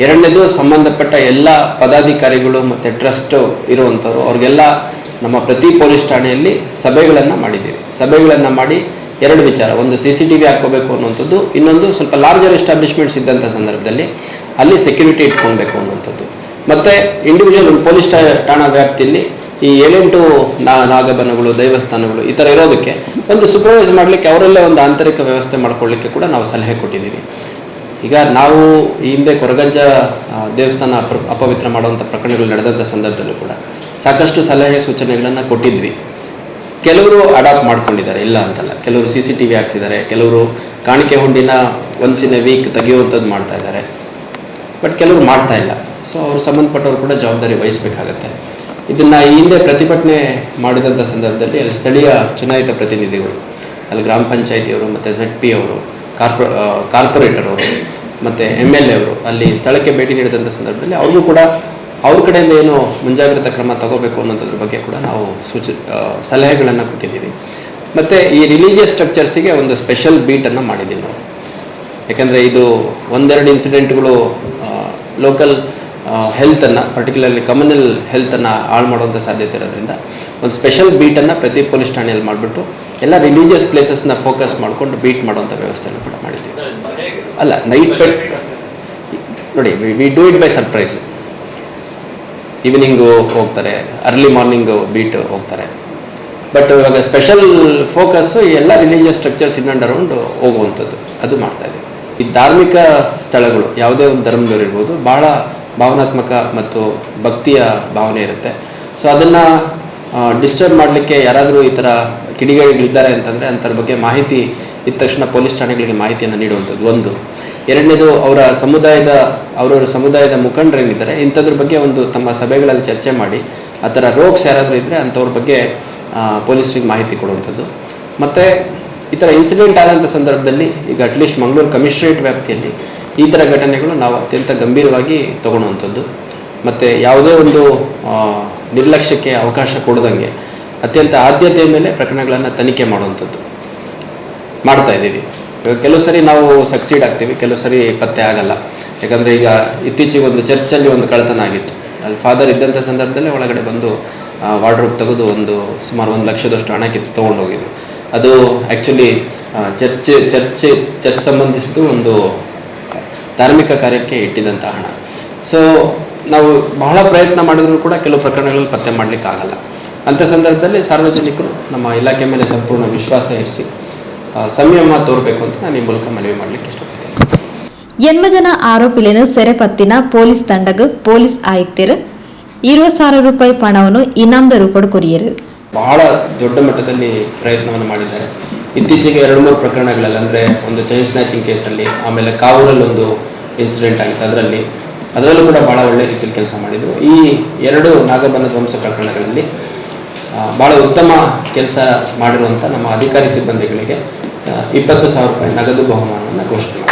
ಎರಡನೇದು ಸಂಬಂಧಪಟ್ಟ ಎಲ್ಲ ಪದಾಧಿಕಾರಿಗಳು ಮತ್ತು ಟ್ರಸ್ಟ್ ಇರುವಂಥವ್ರು ಅವ್ರಿಗೆಲ್ಲ ನಮ್ಮ ಪ್ರತಿ ಪೊಲೀಸ್ ಠಾಣೆಯಲ್ಲಿ ಸಭೆಗಳನ್ನು ಮಾಡಿದ್ದೀವಿ. ಸಭೆಗಳನ್ನು ಮಾಡಿ 2 ವಿಚಾರ, ಒಂದು CCTV ಹಾಕ್ಕೋಬೇಕು ಅನ್ನುವಂಥದ್ದು, ಇನ್ನೊಂದು ಸ್ವಲ್ಪ ಲಾರ್ಜರ್ ಎಸ್ಟಾಬ್ಲಿಷ್ಮೆಂಟ್ಸ್ ಇದ್ದಂಥ ಸಂದರ್ಭದಲ್ಲಿ ಅಲ್ಲಿ ಸೆಕ್ಯೂರಿಟಿ ಇಟ್ಕೊಳ್ಬೇಕು ಅನ್ನುವಂಥದ್ದು. ಮತ್ತು ಇಂಡಿವಿಜುವಲ್ ಒಂದು ಪೊಲೀಸ್ ಠಾಣಾ ವ್ಯಾಪ್ತಿಯಲ್ಲಿ ಈ 7-8 ನಾಗಬನಗಳು, ದೇವಸ್ಥಾನಗಳು ಈ ಥರ ಇರೋದಕ್ಕೆ ಒಂದು ಸೂಪರ್ವೈಸ್ ಮಾಡಲಿಕ್ಕೆ ಅವರಲ್ಲೇ ಒಂದು ಆಂತರಿಕ ವ್ಯವಸ್ಥೆ ಮಾಡ್ಕೊಳ್ಳಿಕ್ಕೆ ಕೂಡ ನಾವು ಸಲಹೆ ಕೊಟ್ಟಿದ್ದೀವಿ. ಈಗ ನಾವು ಈ ಹಿಂದೆ ಕೊರಗಜ್ಜ ದೇವಸ್ಥಾನ ಅಪವಿತ್ರ ಮಾಡುವಂಥ ಪ್ರಕರಣಗಳು ನಡೆದಂಥ ಸಂದರ್ಭದಲ್ಲೂ ಕೂಡ ಸಾಕಷ್ಟು ಸಲಹೆ ಸೂಚನೆಗಳನ್ನು ಕೊಟ್ಟಿದ್ವಿ. ಕೆಲವರು ಅಡಾಪ್ಟ್ ಮಾಡ್ಕೊಂಡಿದ್ದಾರೆ, ಇಲ್ಲ ಅಂತಲ್ಲ. ಕೆಲವರು CCTV ಹಾಕ್ಸಿದ್ದಾರೆ, ಕೆಲವರು ಕಾಣಿಕೆ ಹುಂಡಿನ ಒನ್ಸ್ ಇನ್ ಎ ವೀಕ್ ತೆಗೆಯುವಂಥದ್ದು ಮಾಡ್ತಾ ಇದ್ದಾರೆ, ಬಟ್ ಕೆಲವರು ಮಾಡ್ತಾ ಇಲ್ಲ. ಸೊ ಅವರು ಸಂಬಂಧಪಟ್ಟವರು ಕೂಡ ಜವಾಬ್ದಾರಿ ವಹಿಸಬೇಕಾಗತ್ತೆ. ಇದನ್ನು ಈ ಹಿಂದೆ ಪ್ರತಿಭಟನೆ ಮಾಡಿದಂಥ ಸಂದರ್ಭದಲ್ಲಿ ಅಲ್ಲಿ ಸ್ಥಳೀಯ ಚುನಾಯಿತ ಪ್ರತಿನಿಧಿಗಳು, ಅಲ್ಲಿ ಗ್ರಾಮ ಪಂಚಾಯಿತಿಯವರು ಮತ್ತು ZP ಅವರು, ಕಾರ್ಪೊರೇಟರ್ ಅವರು ಮತ್ತು MLA ಅವರು ಅಲ್ಲಿ ಸ್ಥಳಕ್ಕೆ ಭೇಟಿ ನೀಡಿದಂಥ ಸಂದರ್ಭದಲ್ಲಿ ಅವ್ರಿಗೂ ಕೂಡ ಅವ್ರ ಕಡೆಯಿಂದ ಏನು ಮುಂಜಾಗ್ರತಾ ಕ್ರಮ ತಗೋಬೇಕು ಅನ್ನೋದ್ರ ಬಗ್ಗೆ ಕೂಡ ನಾವು ಸಲಹೆಗಳನ್ನು ಕೊಟ್ಟಿದ್ದೀವಿ. ಮತ್ತು ಈ ರಿಲಿಜಿಯಸ್ ಸ್ಟ್ರಕ್ಚರ್ಸಿಗೆ ಒಂದು ಸ್ಪೆಷಲ್ ಬೀಟನ್ನು ಮಾಡಿದ್ದೀವಿ ನಾವು. ಯಾಕೆಂದರೆ ಇದು 1-2 ಇನ್ಸಿಡೆಂಟ್ಗಳು ಲೋಕಲ್ ಹೆಲ್ತನ್ನು, ಪರ್ಟಿಕ್ಯುಲರ್ಲಿ ಕಮ್ಯುನಲ್ ಹೆಲ್ತನ್ನು ಹಾಳು ಮಾಡುವಂಥ ಸಾಧ್ಯತೆ ಇರೋದ್ರಿಂದ ಒಂದು ಸ್ಪೆಷಲ್ ಬೀಟನ್ನು ಪ್ರತಿ ಪೊಲೀಸ್ ಠಾಣೆಯಲ್ಲಿ ಮಾಡಿಬಿಟ್ಟು ಎಲ್ಲ ರಿಲಿಜಿಯಸ್ ಪ್ಲೇಸಸ್ನ ಫೋಕಸ್ ಮಾಡಿಕೊಂಡು ಬೀಟ್ ಮಾಡುವಂಥ ವ್ಯವಸ್ಥೆಯನ್ನು ಕೂಡ ಮಾಡಿದ್ದೀವಿ. ಅಲ್ಲ, ನೈಟ್ ನೋಡಿ, we do it by surprise. Evening ಹೋಗ್ತಾರೆ, ಅರ್ಲಿ ಮಾರ್ನಿಂಗು ಬೀಟ್ ಹೋಗ್ತಾರೆ. ಬಟ್ ಇವಾಗ ಸ್ಪೆಷಲ್ ಫೋಕಸ್ಸು ಎಲ್ಲ religious structures in and around ಹೋಗುವಂಥದ್ದು, ಅದು ಮಾಡ್ತಾಯಿದ್ದೀವಿ. ಈ ಧಾರ್ಮಿಕ ಸ್ಥಳಗಳು ಯಾವುದೇ ಒಂದು ಧರ್ಮದವ್ರು ಇರ್ಬೋದು, ಭಾಳ ಭಾವನಾತ್ಮಕ ಮತ್ತು ಭಕ್ತಿಯ ಭಾವನೆ ಇರುತ್ತೆ. ಸೊ ಅದನ್ನು ಡಿಸ್ಟರ್ಬ್ ಮಾಡಲಿಕ್ಕೆ ಯಾರಾದರೂ ಈ ಥರ ಕಿಡಿಗೇಡಿಗಳಿದ್ದಾರೆ ಅಂತಂದರೆ ಅಂಥರ ಬಗ್ಗೆ ಮಾಹಿತಿ ಇದ್ದ ತಕ್ಷಣ ಪೊಲೀಸ್ ಠಾಣೆಗಳಿಗೆ ಮಾಹಿತಿಯನ್ನು ನೀಡುವಂಥದ್ದು ಒಂದು. ಎರಡನೇದು ಅವರವರ ಸಮುದಾಯದ ಮುಖಂಡರೇನಿದ್ದಾರೆ ಇಂಥದ್ರ ಬಗ್ಗೆ ಒಂದು ತಮ್ಮ ಸಭೆಗಳಲ್ಲಿ ಚರ್ಚೆ ಮಾಡಿ ಆ ಥರ ರೋಗ್ಸ್ ಯಾರಾದರೂ ಇದ್ದರೆ ಅಂಥವ್ರ ಬಗ್ಗೆ ಪೊಲೀಸರಿಗೆ ಮಾಹಿತಿ ಕೊಡುವಂಥದ್ದು. ಮತ್ತು ಈ ಥರ ಇನ್ಸಿಡೆಂಟ್ ಆದಂಥ ಸಂದರ್ಭದಲ್ಲಿ ಈಗ ಅಟ್ಲೀಸ್ಟ್ ಮಂಗಳೂರು ಕಮಿಷನರೇಟ್ ವ್ಯಾಪ್ತಿಯಲ್ಲಿ ಈ ಥರ ಘಟನೆಗಳು ನಾವು ಅತ್ಯಂತ ಗಂಭೀರವಾಗಿ ತಗೊಳ್ಳುವಂಥದ್ದು. ಮತ್ತು ಯಾವುದೇ ಒಂದು ನಿರ್ಲಕ್ಷ್ಯಕ್ಕೆ ಅವಕಾಶ ಕೊಡದಂಗೆ ಅತ್ಯಂತ ಆದ್ಯತೆಯ ಮೇಲೆ ಪ್ರಕರಣಗಳನ್ನು ತನಿಖೆ ಮಾಡುವಂಥದ್ದು ಮಾಡ್ತಾಯಿದ್ದೀವಿ. ಕೆಲವು ಸರಿ ನಾವು ಸಕ್ಸೀಡ್ ಆಗ್ತೀವಿ, ಕೆಲವು ಸರಿ ಪತ್ತೆ ಆಗಲ್ಲ. ಯಾಕಂದರೆ ಈಗ ಇತ್ತೀಚೆಗೆ ಒಂದು ಚರ್ಚಲ್ಲಿ ಒಂದು ಕಳ್ಳತನ ಆಗಿತ್ತು. ಅಲ್ಲಿ ಫಾದರ್ ಇದ್ದಂಥ ಸಂದರ್ಭದಲ್ಲೇ ಒಳಗಡೆ ಬಂದು ವಾರ್ಡ್ರೋಬ್ ತೆಗೆದು ಸುಮಾರು 1 ಲಕ್ಷದಷ್ಟು ಹಣಕ್ಕೆ ತೊಗೊಂಡೋಗಿದ್ರು. ಅದು ಆ್ಯಕ್ಚುಲಿ ಚರ್ಚ್ ಸಂಬಂಧಿಸಿದ್ದು ಒಂದು ಧಾರ್ಮಿಕ ಕಾರ್ಯಕ್ಕೆ ಇಟ್ಟಿದ್ದಂಥ ಹಣ. ಸೊ ನಾವು ಬಹಳ ಪ್ರಯತ್ನ ಮಾಡಿದ್ರೂ ಕೂಡ ಕೆಲವು ಪ್ರಕರಣಗಳಲ್ಲಿ ಪತ್ತೆ ಮಾಡಲಿಕ್ಕಾಗಲ್ಲ. ಅಂಥ ಸಂದರ್ಭದಲ್ಲಿ ಸಾರ್ವಜನಿಕರು ನಮ್ಮ ಇಲಾಖೆ ಮೇಲೆ ಸಂಪೂರ್ಣ ವಿಶ್ವಾಸ ಇರಿಸಿ ಸಂಯಮ ತೋರಬೇಕು ಅಂತ ನಾನು ಈ ಮೂಲಕ ಮನವಿ ಮಾಡಲಿಕ್ಕೆ ಇಷ್ಟಪಡ್ತೀನಿ. 8 ಜನ ಆರೋಪಿలను ಸೆರೆಪತ್ತಿನ ಪೊಲೀಸ್ ತಂಡಕ್ಕೆ ಪೊಲೀಸ್ ಆಯುಕ್ತರು 20,000 ರೂಪಾಯಿ ಪಣವನ್ನು ಇನಾಮದ ರೂಪದ ಕೊರಿಯರು. ಬಹಳ ದೊಡ್ಡ ಮಟ್ಟದಲ್ಲಿ ಪ್ರಯತ್ನವನ್ನು ಮಾಡಿದ್ದಾರೆ. ಇತ್ತೀಚೆಗೆ 2-3 ಪ್ರಕರಣಗಳಲ್ಲಿ, ಅಂದರೆ ಒಂದು ಚೈನ್ ಸ್ನ್ಯಾಚಿಂಗ್ ಕೇಸಲ್ಲಿ, ಆಮೇಲೆ ಕಾವೂರಲ್ಲಿ ಒಂದು ಇನ್ಸಿಡೆಂಟ್ ಆಗಿತ್ತು, ಅದರಲ್ಲೂ ಕೂಡ ಭಾಳ ಒಳ್ಳೆ ರೀತಿಯಲ್ಲಿ ಕೆಲಸ ಮಾಡಿದರು. ಈ 2 ನಾಗಬನ ಧ್ವಂಸ ಪ್ರಕರಣಗಳಲ್ಲಿ ಭಾಳ ಉತ್ತಮ ಕೆಲಸ ಮಾಡಿರುವಂಥ ನಮ್ಮ ಅಧಿಕಾರಿ ಸಿಬ್ಬಂದಿಗಳಿಗೆ 20,000 ರೂಪಾಯಿ ನಗದು ಬಹುಮಾನವನ್ನು ಘೋಷಣೆ ಮಾಡಿದ್ದಾರೆ.